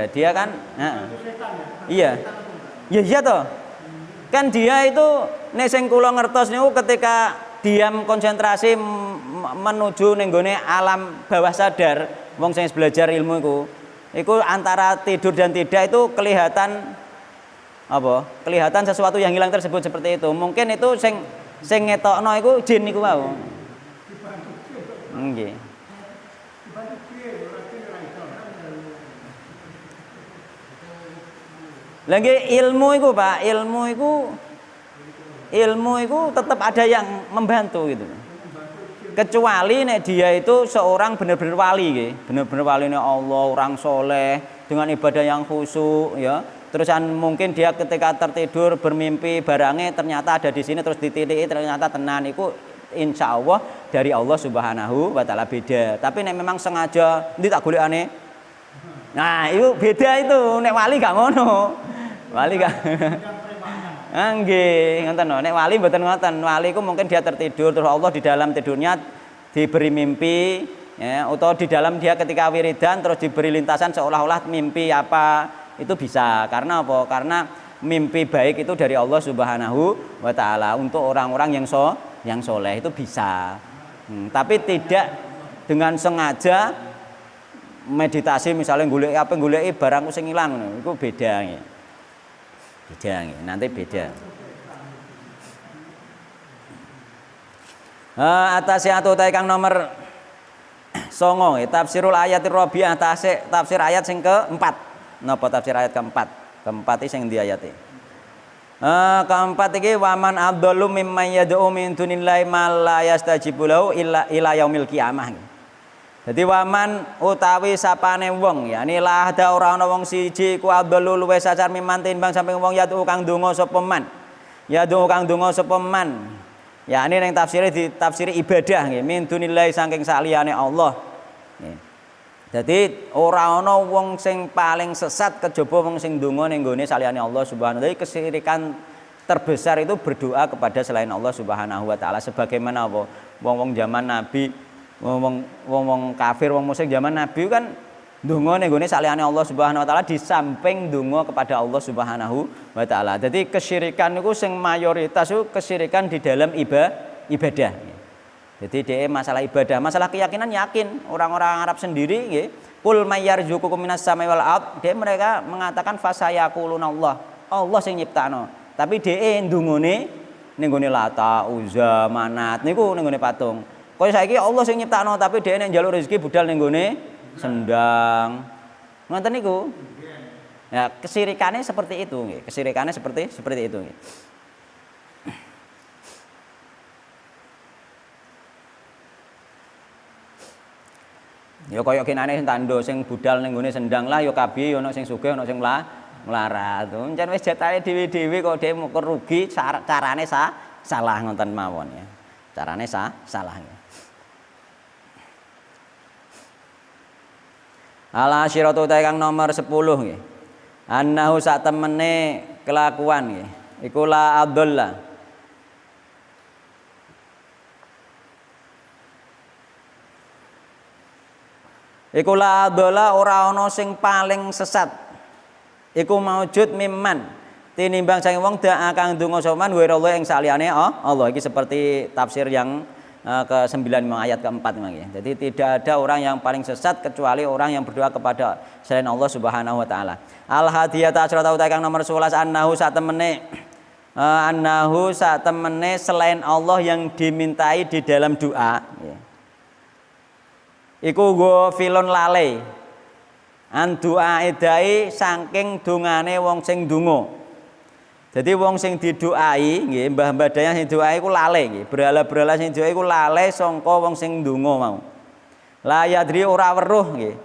Dia kan iya. Ya iya toh. Kan dia itu nek sing kula ngertos niku ketika diam konsentrasi menuju ning gone alam bawah sadar, wong sing belajar ilmu iku antara tidur dan tidak itu kelihatan apa? Kelihatan sesuatu yang hilang tersebut seperti itu. Mungkin itu sing ngetokno iku jin niku wau. Nggih. Lagi ilmu itu Pak, ilmu itu tetap ada yang membantu gitu. kecuali nek dia itu seorang benar-benar wali nggih, benar-benar walinya Allah, orang soleh dengan ibadah yang khusyuk ya. Terusan mungkin dia ketika tertidur bermimpi barangnya ternyata ada di sini terus dititiki ternyata tenan iku insya Allah dari Allah Subhanahu wa taala beda. Tapi nek memang sengaja ndi tak golekane. Nah, itu beda itu. Nek wali gak ngono. Wali gak. Nggih, ngoten lho. Nek wali mboten ngoten. Wali iku mungkin dia tertidur terus Allah di dalam tidurnya diberi mimpi ya, atau di dalam dia ketika wiridan terus diberi lintasan seolah-olah mimpi apa. Itu bisa. Karena apa? Karena mimpi baik itu dari Allah Subhanahu wa taala untuk orang-orang yang soleh itu bisa. Tapi tidak dengan sengaja meditasi misalnya goleki barang sing ilang ngono. Iku beda nggih. Beda nggih, nanti beda. Atas atau kang nomor 9 tafsirul ayatir rabi'ah tafsir ayat sing keempat. Napa tafsir ayat keempat? Keempat iki sing ndi ayate? Keempat iki waman adzalu mimman yad'u min dunillahi ma la yastajibu lahu ila yaumil qiyamah. Dadi waman utawi sapane wong yakni la ada ora ana wong siji ku adzalu luwih sacar mimman timbang samping wong yad'u kang donga sapa man. Yad'u kang donga sapa man. Yakni ning tafsire ditafsiri ibadah nggih min dunillahi saking saliyane Allah. Nggih. Jadi ora ana wong sing paling sesat kejaba wong sing ndonga ning gone saliyane Allah Subhanahu wa taala. Kesyirikan terbesar itu berdoa kepada selain Allah Subhanahu wa taala sebagaimana apa wong-wong zaman Nabi, wong-wong kafir, wong musyrik zaman Nabi kan ndonga ning gone saliyane Allah Subhanahu wa taala di samping ndonga kepada Allah Subhanahu wa taala. Jadi kesyirikan niku sing mayoritas itu kesyirikan di dalam ibadah. Jadi dia masalah ibadah, masalah keyakinan yakin orang-orang Arab sendiri nggih. Qul may yarzuqukum minas samai wal ard. Dia mereka mengatakan fasayaquluna Allah. Allah sing nyiptakno. Tapi dia ndungone ning gone Lata, Uzza, Manat niku ning gone patung. Kaya saiki Allah sing nyiptakno tapi dia nek njaluk rezeki budal ning gone sendang. Ngoten niku. Ya, kesirikannya seperti itu nggih. Kesirikannya seperti itu nggih. Ya kaya kinane tandha sing budal ning gone sendang lah ya kabeh ana sing sugih ana sing melarat. Encen wis jatahane dhewe-dhewe kok dhewe mung rugi carane salah ngoten mawon ya. Carane salah ya. Ala syiratu kang nomor 10 nggih. Annahu sak temene kelakuan nggih. Iku la adalla. Iku la adalla ora ana sing paling sesat. Iku maujud mimman tinimbang saking wong dak kang ndonga soman wa Allah ing saliyane Allah. Iki seperti tafsir yang ke-9 ayat ke-4 nggih. Jadi tidak ada orang yang paling sesat kecuali orang yang berdoa kepada selain Allah Subhanahu wa taala. Al-Hadiyata Asyrata kang nomor 11 annahu sak temene selain Allah yang dimintai di dalam doa nggih. Iku filon lale an doa edai saking dongane wong sing ndonga. Jadi wong sing didoai nggih mbah-mbah daya sing doai iku lale nggih. Berhala-berhala sing doai iku lale sangka wong sing ndonga mau. La yadri ora weruh nggih.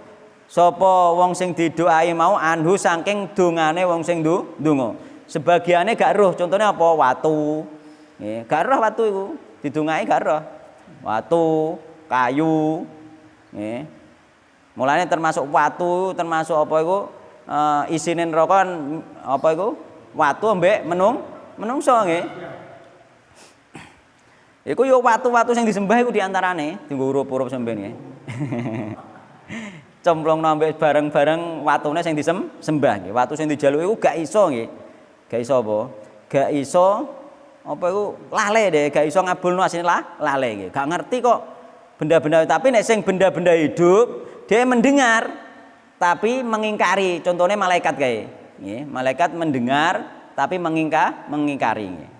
Sapa wong sing didoai mau anhu saking dongane wong sing ndonga. Sebagiane gak roh, contohnya apa? Watu. Nggih, gak roh watu iku. Didongai gak roh. Watu, kayu. Nggih. Mulane termasuk watu, termasuk apa iku? Isine neraka apa iku? Watu ambek menungso nggih. Iku yo watu-watu sing disembah iku diantarane dienggo urup-urup sampeyan nggih. Cemplungno ambek bareng-bareng watune sing disembah nggih. Watu sing dijaluki iku gak iso nggih. Gak iso apa? Gak iso apa iku lale deh, gak iso ngabulno asine lale nggih. Gak ngerti kok benda-benda tapi nek sing benda-benda hidup dia mendengar tapi mengingkari. Contohnya malaikat kae. Nggih, malaikat mendengar tapi mengingkari nggih.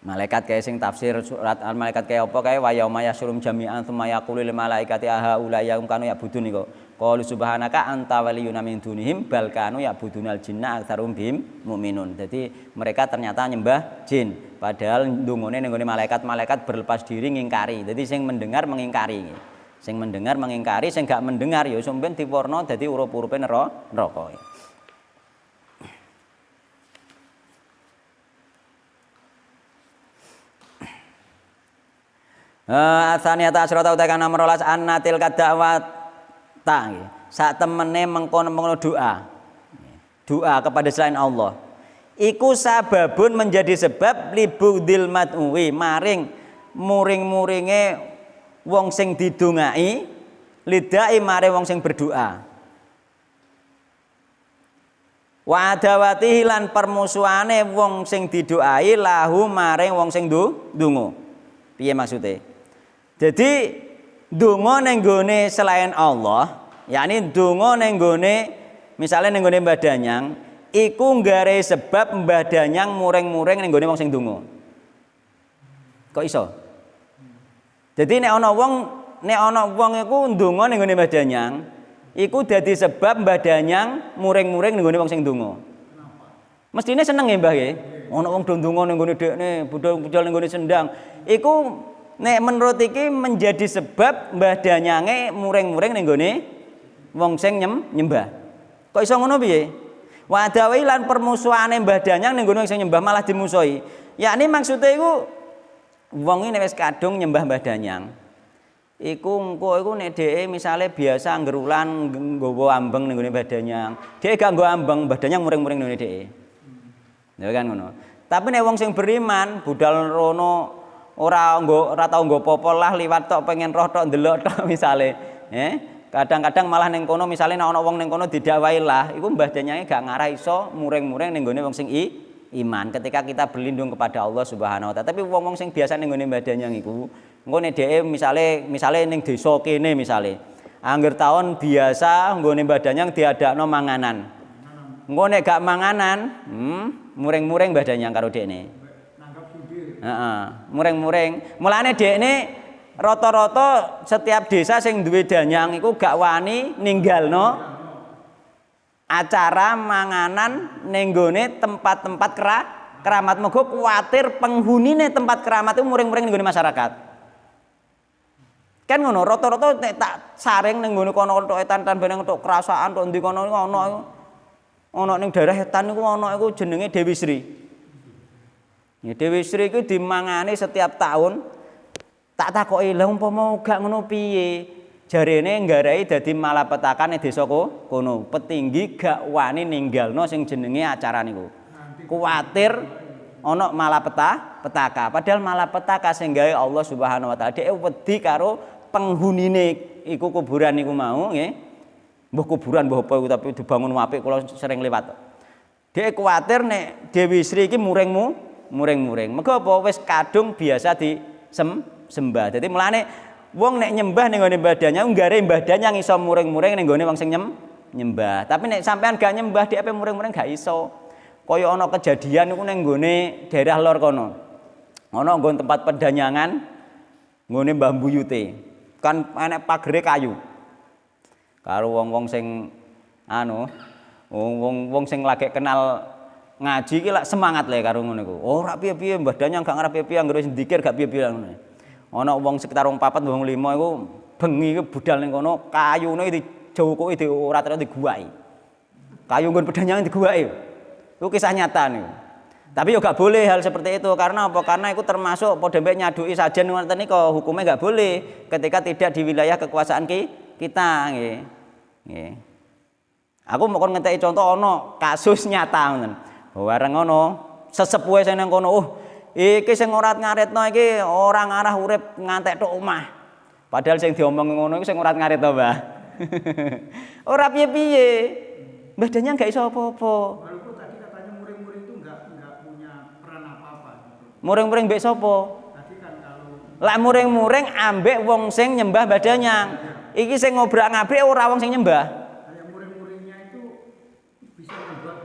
Malaikat kae sing tafsir surat al-malaikat kae apa kae wa yauma yasrum jami'an tsumma yaqulu lil malaikati aha ulayaum kanu ya'budun niku. Qalu subhanaka anta waliyuna min dunihim bal kanu ya'budunal jinna aktsarum bihim mu'minun. Jadi mereka ternyata nyembah jin, padahal ndungone ning gone malaikat-malaikat berlepas diri ngingkari. Jadi sing mendengar mengingkari. Sing mendengar mengingkari, sing gak mendengar ya sampeyan diwarna dadi urup-urupe neraka. Asaniyata asyrata utakan nomor 12 annatil kadawat saat temene mengkono doa kepada selain Allah iku sababun menjadi sebab libudil mad'uwi maring muring-muringe wong sing didungai lidai maring wong sing berdoa wa adawatihi lan permusuhane wong sing didoai lahu maring wong sing ndonga. Piye maksude? Jadi donga ning gone selain Allah, yakni donga ning gone misale ning gone Mbah Danyang, iku nggare sebab Mbah Danyang muring-muring ning gone wong sing donga. Kok iso? Jadi nek ana wong iku ndonga ning gone Mbah Danyang, iku dadi sebab Mbah Danyang muring-muring ning gone wong sing donga. Mestine seneng ya Mbah nggih. Ana wong do ndonga ning gone dekne, budal ning gone sendang. Iku nek menurut iki menjadi sebab Mbah Danyange muring-muring ning gone wong sing nyembah. Kok iso ngono piye? Wa dawi lan permusuhane Mbah Danyang ning gone wong sing nyembah malah dimusuhi. Yakni maksude iku wong iki wis kadung nyembah Mbah Danyang. Iku engko iku nek dheke misale biasa nggerulan nggawa ambeng ning gone Mbah Danyang. Dheke gak nggawa ambeng, Mbah Danyang muring-muring ning dheke. Ya kan ngono. Tapi nek wong sing beriman budal rono ora tau nggo apa-apa lah liwat tok pengen roh tok ndelok tok misale kadang-kadang malah ning kono misale nek ana wong ning kono didakwahi lah iku Mbah Danyange gak ngarah iso muring-muring ning gone wong sing iman ketika kita berlindung kepada Allah Subhanahu wa taala. Tapi wong-wong sing biasa ning gone Mbah Danyang iku engko nek dheke misale ning desa kene misale angger taun biasa nggone Mbah Danyang diadakno manganan. Engko nek gak manganan muring-muring Mbah Danyang karo dekne. Muring-muring. Mulane dekne rata-rata setiap desa sing duwe danyang iku gak wani ninggalno acara manganan ning gone tempat-tempat keramat. Mergo kuwatir penghunine tempat keramat itu muring-muring ning gone masyarakat. Kan ngono, rata-rata nek tak saring ning gone kono entuk etan-etan beneng entuk kerasaan entuk ndi kono ana ning daerah etan niku ana iku jenenge Dewi Sri. Ya Dewi Sri iku dimangani setiap tahun. Tak takoki lha umpama gak ngono piye? Jarene nggarai dadi malapetakan desa kono. Petinggi gak wani ninggalno sing jenenge acara niku. Kuwatir ana malapetaka. Padahal malapetaka sing gawe Allah Subhanahu wa taala. Dhek wedi karo penghunine iku kuburan niku mau nggih. Mbah kuburan mbah apa iku tapi dibangun apik kula sering lewat. Dhek kuwatir nek Dewi Sri iki muring-muring. Mergo apa wis kadung biasa disembah. Dadi mulane wong nek nyembah ning gone Mbah Danyang nggare Mbah Danyang iso muring-muring ning gone wong sing nyembah. Tapi nek sampean gak nyembah dhek ape muring-muring gak iso. Kaya ana kejadian niku ning gone daerah lor kono. Ana nggon tempat pedanyangan nggone Mbah Mbuyute. Kan enek pagere kayu. Karo wong-wong sing wong sing lagi kenal ngaji iki lak semangat le karo ngono iku. Ora piye-piye Mbah Danyang gak ngarep piye-piye anggere wis dzikir gak piye-piye ngono. Ana wong sekitar wong 4 wong 5 iku bengi iku budal ning kono kayune dijokoki diurat-urat diguwaki. Kayu nggon pedanyangan diguwaki. Itu kisah nyata niku. Tapi yo gak boleh hal seperti itu karena apa? Karena itu termasuk padha mbek nyaduki sajen ngoten nika hukumnya gak boleh ketika tidak di wilayah kekuasaan kita nggih. Nggih. Aku mau ngenteki contoh ana kasus nyata ngoten. Bareng ngono, sesepuhe sing nang kono, iki sing ora ngaretno iki ora ngarah urip ngantek tok omah. Padahal sing diomong ngono iku sing ora ngaretno, Mbah. Ora piye-piye. Mbah Danyang gak iso apa-apa. Walaupun tadi katanya muring-muring itu enggak punya peran apa-apa gitu. Muring-muring mbek sapa? Tadi kan kalau Lah muring-muring ambek wong sing nyembah Mbah Danyang. Iki sing ngobrak-ngabrik ora wong sing nyembah. kayak muring-muringnya itu bisa membuat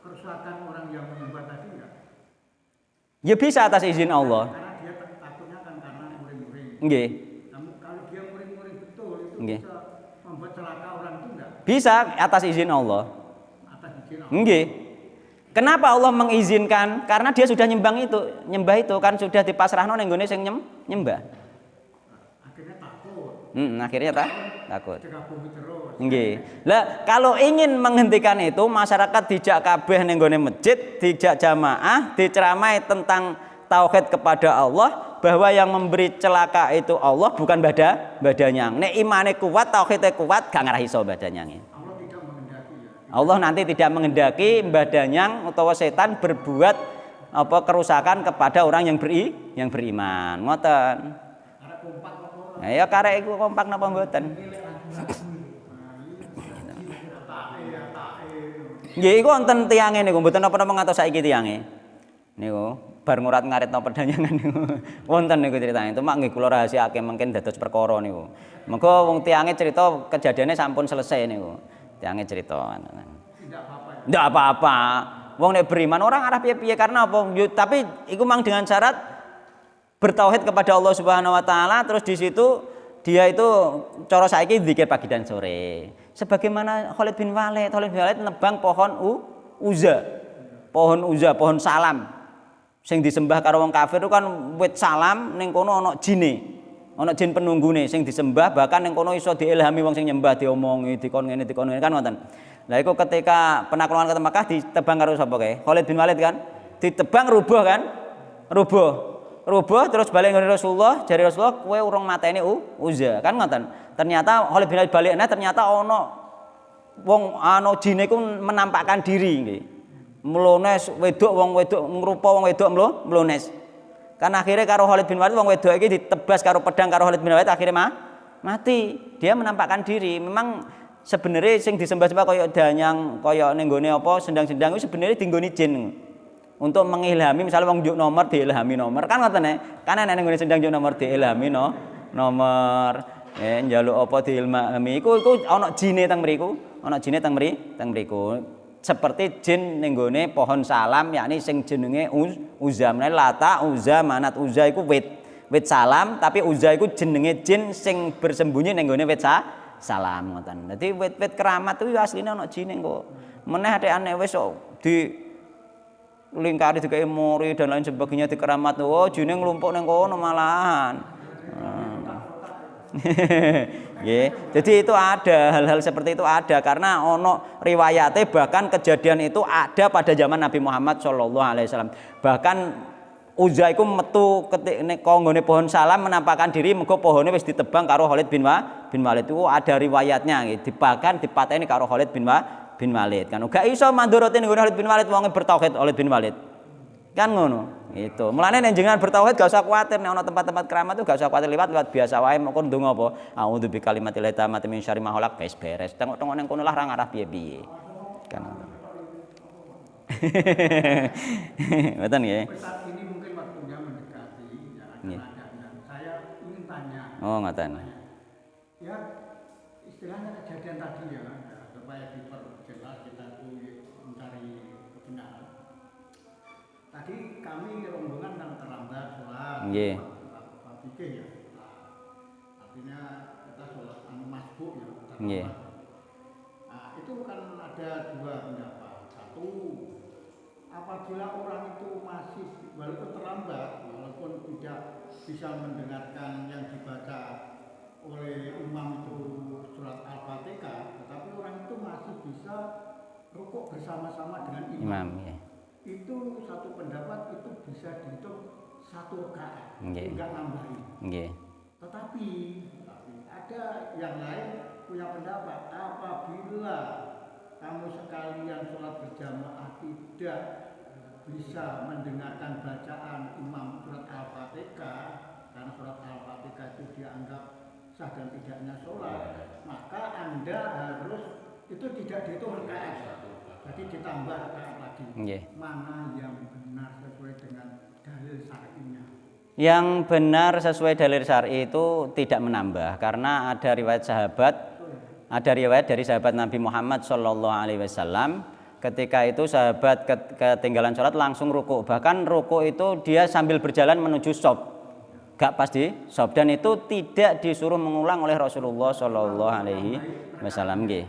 kerusakan orang yang menyembah tadi enggak? Ya bisa atas izin Allah. Karena dia takutnya kan karena muring-muring. Nggih. Namun kalau dia muring-muring betul itu Nggih. bisa membuat celaka orang itu Bisa atas izin Allah. Atas izin Allah. Nggih. Kenapa Allah mengizinkan? Karena dia sudah nyembah itu kan sudah dipasrahno ning gone sing nyembah. Akhirnya takut. Akhirnya takut. Digabungi terus. Nggih. Lah kalau ingin menghentikan itu masyarakat dijak kabeh ning gone masjid, dijak jamaah, diceramai tentang tauhid kepada Allah bahwa yang memberi celaka itu Allah bukan badannya. Nek imane kuat, tauhidnya kuat, gak ngarah iso badannya. Allah tidak menghendaki ya. Allah nanti tidak menghendaki badannya utawa setan berbuat apa kerusakan kepada orang yang beriman. Ngoten. Karena kompak apa? Ya karek iku kompak napa mboten? Nggih iku wonten tiyange niku mboten napa-napa ngantos saiki tiyange. Niku bar ngurat ngaritno pedhanyangan niku. Wonten niku critane. Itu mak nggih kula rahasiake mungkin dados perkara niku. Mengko wong tiyange cerita kejadiannya sampun selesai niku. Tiyange cerita. Tidak apa-apa. Ya. Ndak apa-apa. Wong nek beriman orang arah piye-piye karena apa? Tapi iku mang dengan syarat bertauhid kepada Allah Subhanahu wa taala terus di situ dia itu cara saiki zikir pagi dan sore. Sebagaimana Khalid bin Walid nebang pohon uza. Pohon salam. Sing disembah karo wong kafir itu kan wit salam ning kono ana jine. Ana jin penunggune sing disembah bahkan ning kono iso diilhami wong sing nyembah diomongi dikon ngene kan ngoten. Lah iku ketika penaklukan ke Mekah ditebang karo sapa kae? Khalid bin Walid kan. Ditebang rubuh kan? Rubuh terus balik ngene Rasulullah, jare Rasulullah kowe urung mateni Uzza kan ngoten. Ternyata Khalid bin Walid balikna ternyata ana wong jine iku menampakkan diri nggih. Mlones wedok wong wedok ngrupa wong wedok mlones. Kan akhirnya karo Khalid bin Walid wong wedok iki ditebas karo pedang karo Khalid bin Walid akhirnya mati. Dia menampakkan diri. Memang sebenarnya sing disembah-sembah kaya danyang kaya ning gone apa sendang-sendang itu sebenarnya dinggoni jin. Untuk mengilhami misalnya wong njuk nomor diilhami nomor kan ngoten kan ana ning gone sendang njuk nomor diilhami nomor njaluk apa diilhami iku ana jine teng mriku seperti jin ning gone pohon salam yakni sing jenenge Uzza meneh Lata Uzza Manat Uzza iku wit salam tapi Uzza iku jenenge jin sing bersembunyi ning gone wit salam ngoten. Dadi wit keramat itu asline ana jine kok. Meneh athekane wis di lingkari dikai mori dan lain sebagainya dikeramat. Oh, jine nglumpuk ning kono malahan. Nggih. Jadi itu ada hal-hal seperti itu ada karena ono riwayate bahkan kejadian itu ada pada zaman Nabi Muhammad sallallahu alaihi wasallam. Bahkan Uzza iku metu ketik nggone pohon salam menampakkan diri mergo pohone wis ditebang karo Khalid bin Walid. Itu ada riwayatnya nggih. Bahkan dipateni karo Khalid bin Walid kan gak iso mandorotin nggone Khalid bin Walid wong bertauhid Khalid bin Walid. Kan ngono. Itu. Mulane nek jenengan bertauhid gak usah kuwatir nek ana tempat-tempat keramat itu gak usah kuwatir liwat biasa wae mengko ndonga apa. A'udzu bikalimatil tammati min syarri ma khalaq beres. Tengok-tengok ning kono lah ra ngarah piye-piye. Kan. Betul nggih? Saat ini mungkin waktunya mendekati ya akan ada dan saya ingin tanya. Oh, ngoten. Ya istilahnya kejadian tadi ya supaya diperjelas kita tuh mencari kebenaran. Tadi kami rombongan yang terlambat sholat. Nggih. Fikih ya. Artinya kita sholat masbuk ya. Nggih. Nah, itu kan ada dua pendapat. Satu, apabila orang itu masih walaupun terlambat, walaupun tidak bisa mendengarkan yang dibaca oleh imam itu surat Al-Fatihah, tetapi orang itu masih bisa rukuk bersama-sama dengan imam. Ya. Itu satu pendapat itu bisa dihitung satu rakaat, Nggih. enggak nambahin. Nggih. Tetapi ada yang lain punya pendapat apabila kamu sekalian sholat berjamaah tidak bisa mendengarkan bacaan imam surat Al-Fatihah karena surat Al-Fatihah itu dianggap sah dan tidaknya sholat, maka Anda harus itu tidak dihitung rakaat, jadi ditambah rakaat lagi. Nggih. Mana yang benar sesuai dengan dalil syar'inya? Yang benar sesuai dalil syar'i itu tidak menambah karena ada riwayat dari sahabat Nabi Muhammad sallallahu alaihi wasallam ketika itu sahabat ketinggalan sholat langsung ruku. Bahkan ruku itu dia sambil berjalan menuju shop. Gak pas di shop dan itu tidak disuruh mengulang oleh Rasulullah sallallahu alaihi wasallam nggih.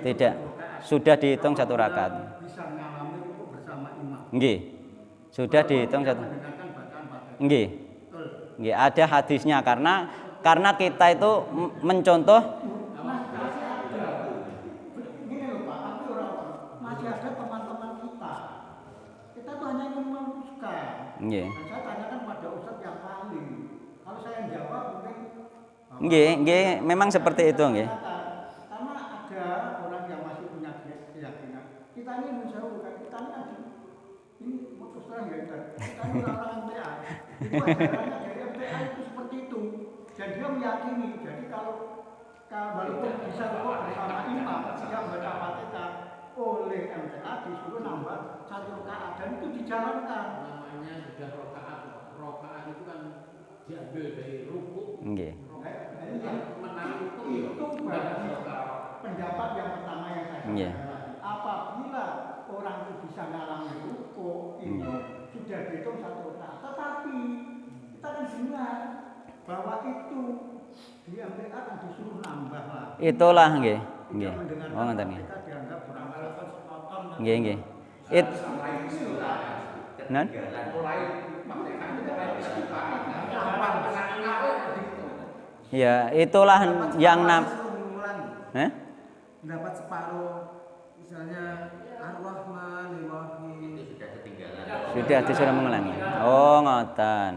Tidak. Sudah dihitung satu rakaat. Bisa ngalami rukuk bersama imam. Nggih. Sudah dihitung satu. Mendengarkan bacaan Fatihah. Nggih. Betul. Nggih, ada hadisnya karena kita itu mencontoh Gini loh Pak, tapi masih ada teman-teman kita. Kita tuh hanya ingin meneruskan. nggih. Dan saya tanyakan pada Ustadz yang ahli. Kalau saya yang jawab mungkin Nggih, memang seperti itu nggih. karena ada orang yang masih punya keyakinan. Kita ini menjauhkan, kita ini terus terang ya, kita ini orang MTA. Itu ajarannya dari MTA itu seperti itu. Dan dia meyakini, jadi kalau walaupun bisa kok bersama imam tidak baca Fatihah oleh MTA disuruh nambah satu rakaat dan itu dijalankan. Namanya sudah rokaat. Rokaat itu kan diambil dari rukuk. Nggih. Menang Itu bagi pendapat yang pertama yang saya Iya. katakan. Apabila orang itu bisa ngalami rukuk itu sudah dihitung satu rakaat. Tetapi kita kan dengar bahwa itu di MTA kan disuruh nambah lagi. Itulah nggih. Nggih. Tidak mendengarkan Oh ngoten nggih. mereka dianggap kurang sepotong. Nggih, nggih. Nan? Ya, itulah yang Dapat separuh misalnya Ar-Rahman Ar-Rahim Sudah disuruh mengulangi. Oh, ngoten.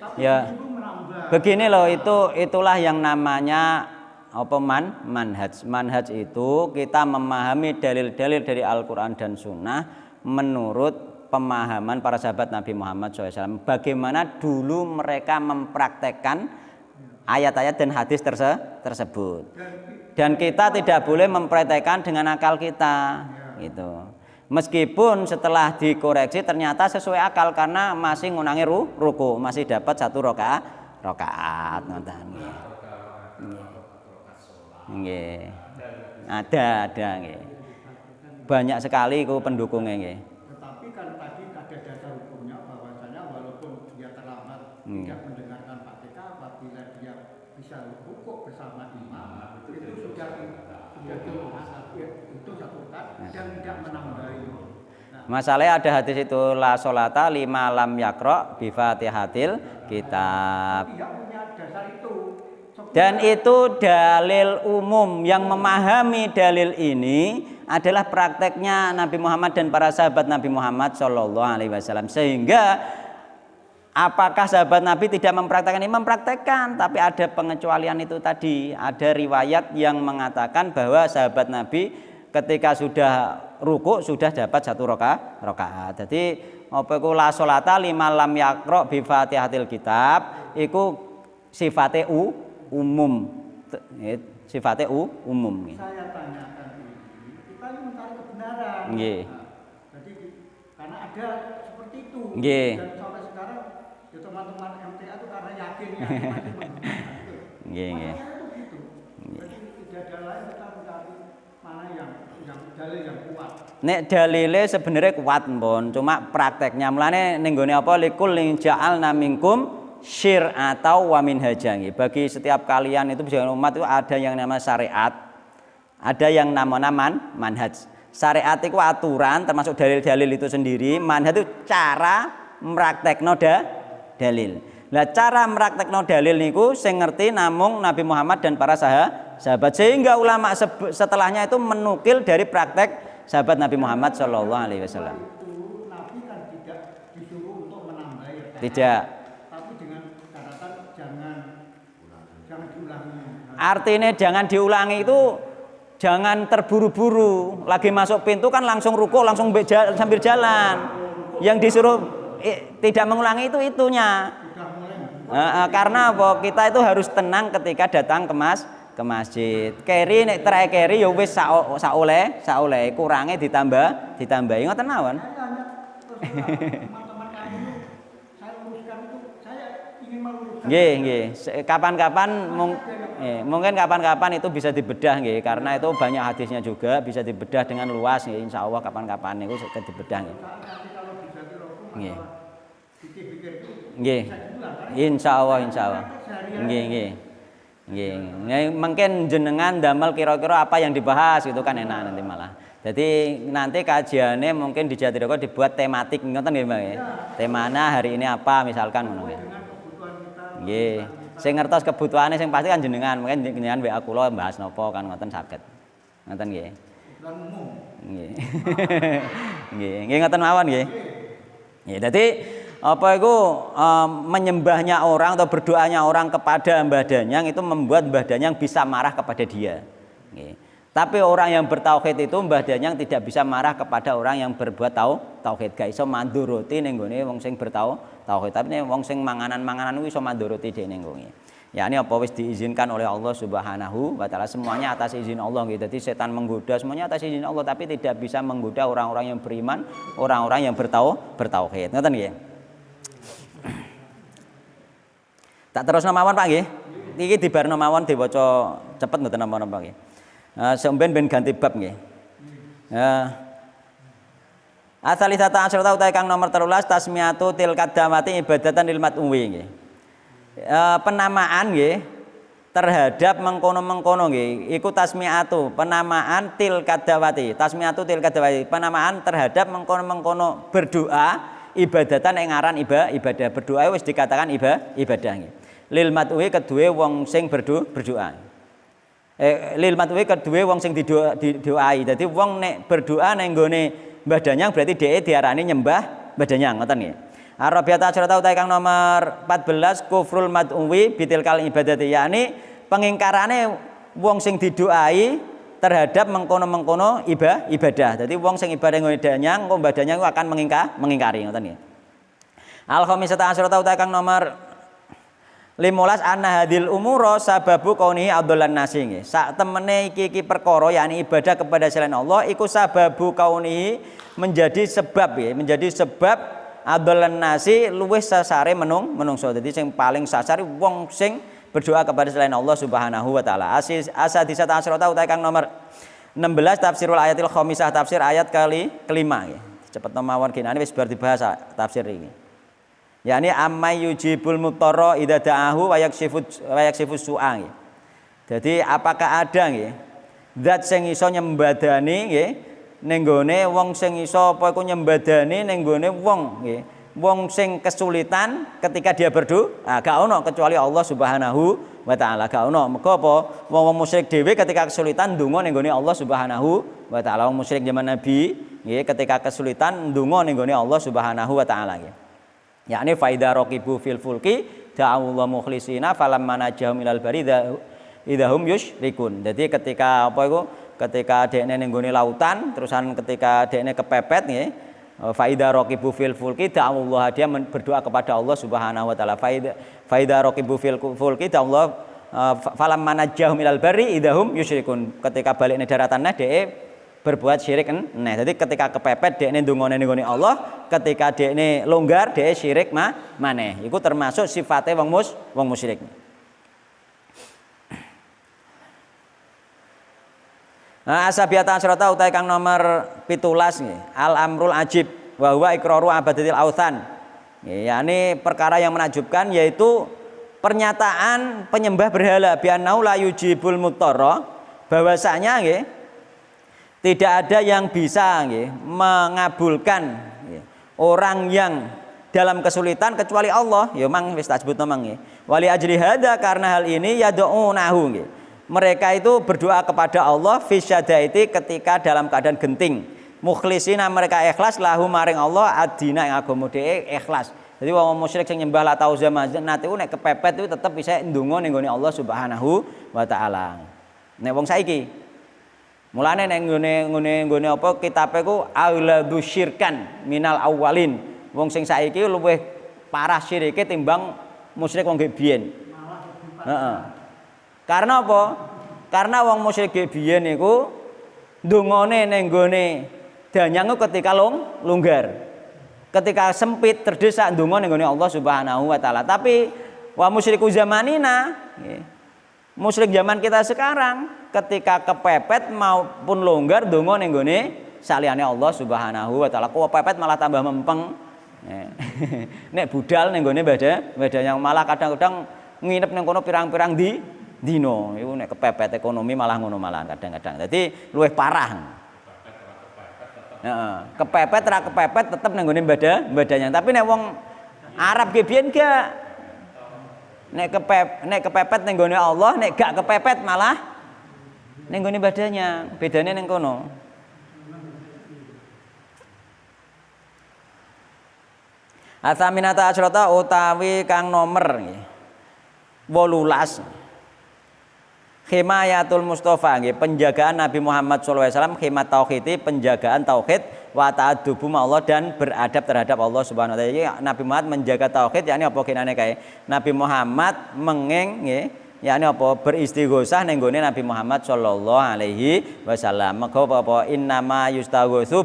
Tapi Ya. disuruh menambah. Begini loh, itulah yang namanya apa manhaj. Manhaj itu kita memahami dalil-dalil dari Al-Qur'an dan Sunnah menurut pemahaman para sahabat Nabi Muhammad SAW. Bagaimana dulu mereka mempraktekkan ayat-ayat dan hadis tersebut. Dan kita tidak boleh mempraktekkan dengan akal kita, gitu. Meskipun setelah dikoreksi ternyata sesuai akal karena masih ngulangi ruku, masih dapat satu rakaat ngoten nggih. Nggih. Ada nggih. Banyak sekali ku pendukungnya nggih. Tetapi kan tadi ada dasar hukumnya bahwasanya walaupun dia terlambat tidak mendengarkan Fatihah apabila dia bisa rukuk bersama imam itu sudah itu satu rakaat dan tidak menambahi. Nah, Masalahnya ada hadis itu la sholata lima lam yakra bi Fatihatil kitab. tidak punya dasar itu. Dan itu dalil umum yang memahami dalil ini adalah prakteknya Nabi Muhammad dan para sahabat Nabi Muhammad Shallallahu Alaihi Wasallam. Sehingga apakah sahabat Nabi tidak mempraktekkan ini? Mempraktekkan, tapi ada pengecualian itu tadi. Ada riwayat yang mengatakan bahwa sahabat Nabi ketika sudah ruku sudah dapat satu rakaat. Jadi apa iku la sholata lima lam yakra bi Fatihatil kitab iku sifate umum. Sifatnya umum. Saya tanyakan ini, kita ini mencari kebenaran. Nggih. Nah, jadi karena ada seperti itu. Nggih. Dan sampai sekarang ya teman-teman MTA itu karena yakinnya masih menggunakan itu. Nggih, nggih. Makanya itu gitu. Jadi tidak ada lain kita mencari mana yang dalil yang kuat. Nek dalile sebenarnya kuat pun, cuma prakteknya mulane ning gone apa likul ling ja'alna minkum syir atau wa minhajangi. Bagi setiap kalian itu sebagian umat itu ada yang namanya syariat, ada yang namanya manhaj. Syariat itu aturan termasuk dalil-dalil itu sendiri, manhaj itu cara mempraktekno dalil. Lah cara mempraktekno dalil niku sing ngerti namung Nabi Muhammad dan para sahabat. Sehingga ulama setelahnya itu menukil dari praktek sahabat Nabi Muhammad sallallahu alaihi wasallam. Itu Nabi kan tidak disuruh untuk menambahi rakaat. Tidak. Tapi dengan catatan jangan diulangi. Artinya jangan diulangi itu jangan terburu-buru. Lagi masuk pintu kan langsung ruku, langsung sambil jalan. Yang disuruh tidak mengulangi itu itunya. Karena apa? Kita itu harus tenang ketika datang ke masjid. Keri nek terakhir keri ya wis saoleh kurange ditambahi ngoten mawon. Teman-teman kami itu saya luruskan itu saya ingin meluruskan. Nggih. Kapan-kapan mungkin kapan-kapan itu bisa dibedah nggih, karena itu banyak hadisnya juga bisa dibedah dengan luas nggih, insyaallah kapan-kapan niku dibedah nggih. Nanti kalau bisa dirokok Nggih. pikir-pikir itu Nggih. Insyaallah. Nggih. Nggih. Mungkin jenengan damel kira-kira apa yang dibahas gitu kan enak nanti malah. Jadi nanti kajiannya mungkin di Jatirogo dibuat tematik ngoten nggih, Mbak ya. Temanya hari ini apa misalkan ngono nggih. Nggih. Sing ngertos kebutuhane sing pasti kan jenengan, mungkin jenengan WA kula bahas napa kan ngoten saged. Ngoten nggih. Nggih. Nggih, nggih ngoten mawon nggih. Nggih, dadi apa itu menyembahnya orang atau berdoanya orang kepada Mbah Danyang itu membuat Mbah Danyang bisa marah kepada dia. Nggih. Tapi orang yang bertauhid itu Mbah Danyang tidak bisa marah kepada orang yang berbuat tauhid. Gak iso manduroti ning gone wong sing bertauhid. Tapi nek wong sing manganan-manganan kuwi iso manduroti dhek ning gone. Ya ini apa wis diizinkan oleh Allah Subhanahu wa taala, semuanya atas izin Allah gitu. Jadi setan menggoda semuanya atas izin Allah, tapi tidak bisa menggoda orang-orang yang beriman, orang-orang yang bertauhid. Ngoten nggih. Tak terusno mawon Pak nggih. Iki dibarno mawon diwaca cepet mboten napa-napa nggih. Sampeyan ben ganti bab nggih. Asalisata asyrata utawi kang nomor 13 tasmiyatu tilkad damati ibadatan lil mat'uwi nggih. Penamaan nggih terhadap mengkono-mengkono nggih iku tasmiyatu, penamaan tilkad dawati. Tasmiyatu tilkad dawati, penamaan terhadap mengkono-mengkono berdoa ibadatan ing aran ibadah. Berdoa wis dikatakan ibadah nggih. Lil mat'uwi kedue wong sing berdoa. Lil mat'uwi kedue wong sing didoai. Dadi wong nek berdoa ning nggone Mbah Danyang berarti dhek diarani nyembah Mbah Danyang ngoten nggih. Arabiata asyrata utawi kang nomor 14 kufrul mad'uwi bitilkal ibadati, yakni pengingkarane wong sing didoai terhadap mengkono-mengkono ibadah. Jadi wong sing ibadah ngene Danyang, kok Mbah Danyang akan mengingkari ngoten nggih. Al khamisata asyrata utawi kang nomor 15 anna hadil umura sababu kaunihi abdullan nasi nggih. Sak temene iki perkara yakni ibadah kepada selain Allah iku sababu kaunihi menjadi sebab ya, menjadi sebab abdullan nasi luwih sasare menungso. Dadi sing paling sasare wong sing berdoa kepada selain Allah Subhanahu wa taala. Asadisata asyrata utawi kang nomor 16 tafsirul ayatil khamisah, tafsir ayat kelima nggih. Cepet mawon genane wis bar dibahas tafsir iki. Yani amay yujibul muttara idza da'ahu wa yaksifus su'a. Jadi apakah ada nggih zat sing iso nyembadani nggih ning gone wong sing iso apa iku nyembadani ning gone wong nggih. Wong sing kesulitan ketika dia berdoa, gak ono kecuali Allah Subhanahu wa taala. Gak ono. Mergo apa? Wong musyrik dhewe ketika kesulitan ndonga ning gone Allah Subhanahu wa taala. Wong musyrik zaman Nabi nggih ketika kesulitan ndonga ning gone Allah Subhanahu wa taala nggih. Yakni faida raqibu fil fulki da'allahu mukhlisina falamma najahum ilal bari idahum yusyrikun. Jadi ketika apa iku? Ketika dekne ning gone lautan, terusan ketika dekne kepepet nggih, faida raqibu fil fulki da'allahu, dia berdoa kepada Allah Subhanahu wa taala. Faida raqibu fil fulki da'allahu falamma najahum ilal bari idahum yusyrikun. Ketika balik ning daratan dhek berbuat syirik nah. Jadi ketika kepepet dekne ndongane ning Allah, ketika dekne longgar dhek syirik maneh. Iku termasuk sifate wong musyrik. Asabiata asyrata utawi kang nomor 17 nggih. Al amrul ajib wa huwa iqraru abadatil authan. Yakni perkara yang menakjubkan yaitu pernyataan penyembah berhala bi annau la yujibul muttara, bahwasanya nggih tidak ada yang bisa mengabulkan orang yang dalam kesulitan kecuali Allah. Ya mang wis tak sebutno mang nggih. Wali ajli hadza, karena hal ini yad'unahu nggih. Mereka itu berdoa kepada Allah fi syadaiti ketika dalam keadaan genting. Mukhlisina, mereka ikhlas lahu maring Allah adina ing agama dhewe ikhlas. Jadi wong musyrik sing nyembah la tau zamanat iku nek kepepet itu tetep bisa ndonga ning gone Allah Subhanahu wa taala. Nek wong saiki mulane nek ngene apa kitabe ku auladu syirkan minal awalin. Wong sing saiki luwih parah syirike timbang musyrik wong biyen. Heeh. Karena apa? Karena wong musyrik biyen niku ndongane ning gone Danyang ketika longgar. Ketika sempit terdesak ndonga ning gone Allah Subhanahu wa taala. Tapi wa musyriku zamanina nggih. Musyrik zaman kita sekarang ketika kepepet maupun longgar donga ning gone saliyane Allah Subhanahu wa taala. Kok pepet malah tambah mempeng. Nek budal ning gone badan yang malah kadang-kadang nginep ning kono pirang-pirang dino. Iku nek kepepet ekonomi malah ngono malah kadang-kadang. Dadi luwih parah. Heeh, kepepet ra kepepet tetep nang nggone badanya. Tapi nek wong Arab ge biyen gak nek kepepet ning nggone Allah, nek gak kepepet malah ning nggone badanya. Bedane ning kono. Atsaminata asyrata utawi kang nomer nggih. 18. Himayatul Mustafa nggih, penjagaan Nabi Muhammad SAW, khimat tauhid, penjagaan tauhid wa ta'addubu Allah dan beradab terhadap Allah Subhanahu wa taala. Jadi Nabi Muhammad menjaga tauhid yakni apa kinane kae? Nabi Muhammad mengeng nggih, yakni apa beristighosah ning gone Nabi Muhammad sallallahu alaihi wasallam. Maka apa innama yustaghotsu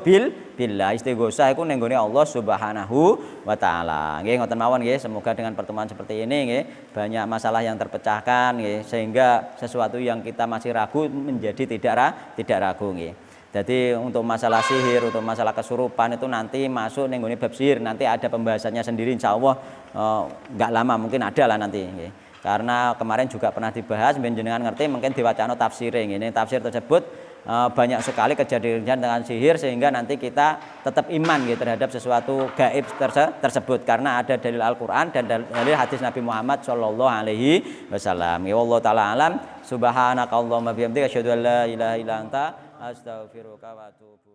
billah, istighosah iku ning gone Allah Subhanahu wa taala. Nggih ngoten mawon nggih, semoga dengan pertemuan seperti ini nggih banyak masalah yang terpecahkan nggih sehingga sesuatu yang kita masih ragu menjadi tidak ragu nggih. Jadi untuk masalah sihir, untuk masalah kesurupan itu nanti masuk ning gone bab sihir, nanti ada pembahasannya sendiri insyaallah enggak lama mungkin ada lah nanti nggih. Karena kemarin juga pernah dibahas, jenengan ngerti mungkin diwacana tafsir ini tafsir tersebut banyak sekali kejadian dengan sihir sehingga nanti kita tetap iman gitu terhadap sesuatu gaib tersebut karena ada dalil Al-Qur'an dan dalil hadis Nabi Muhammad sallallahu alaihi wasallam. Ya Allah taala alam, subhanakallahumma bihamdika asyhadu an la ilaha illa anta astaghfiruka wa atubu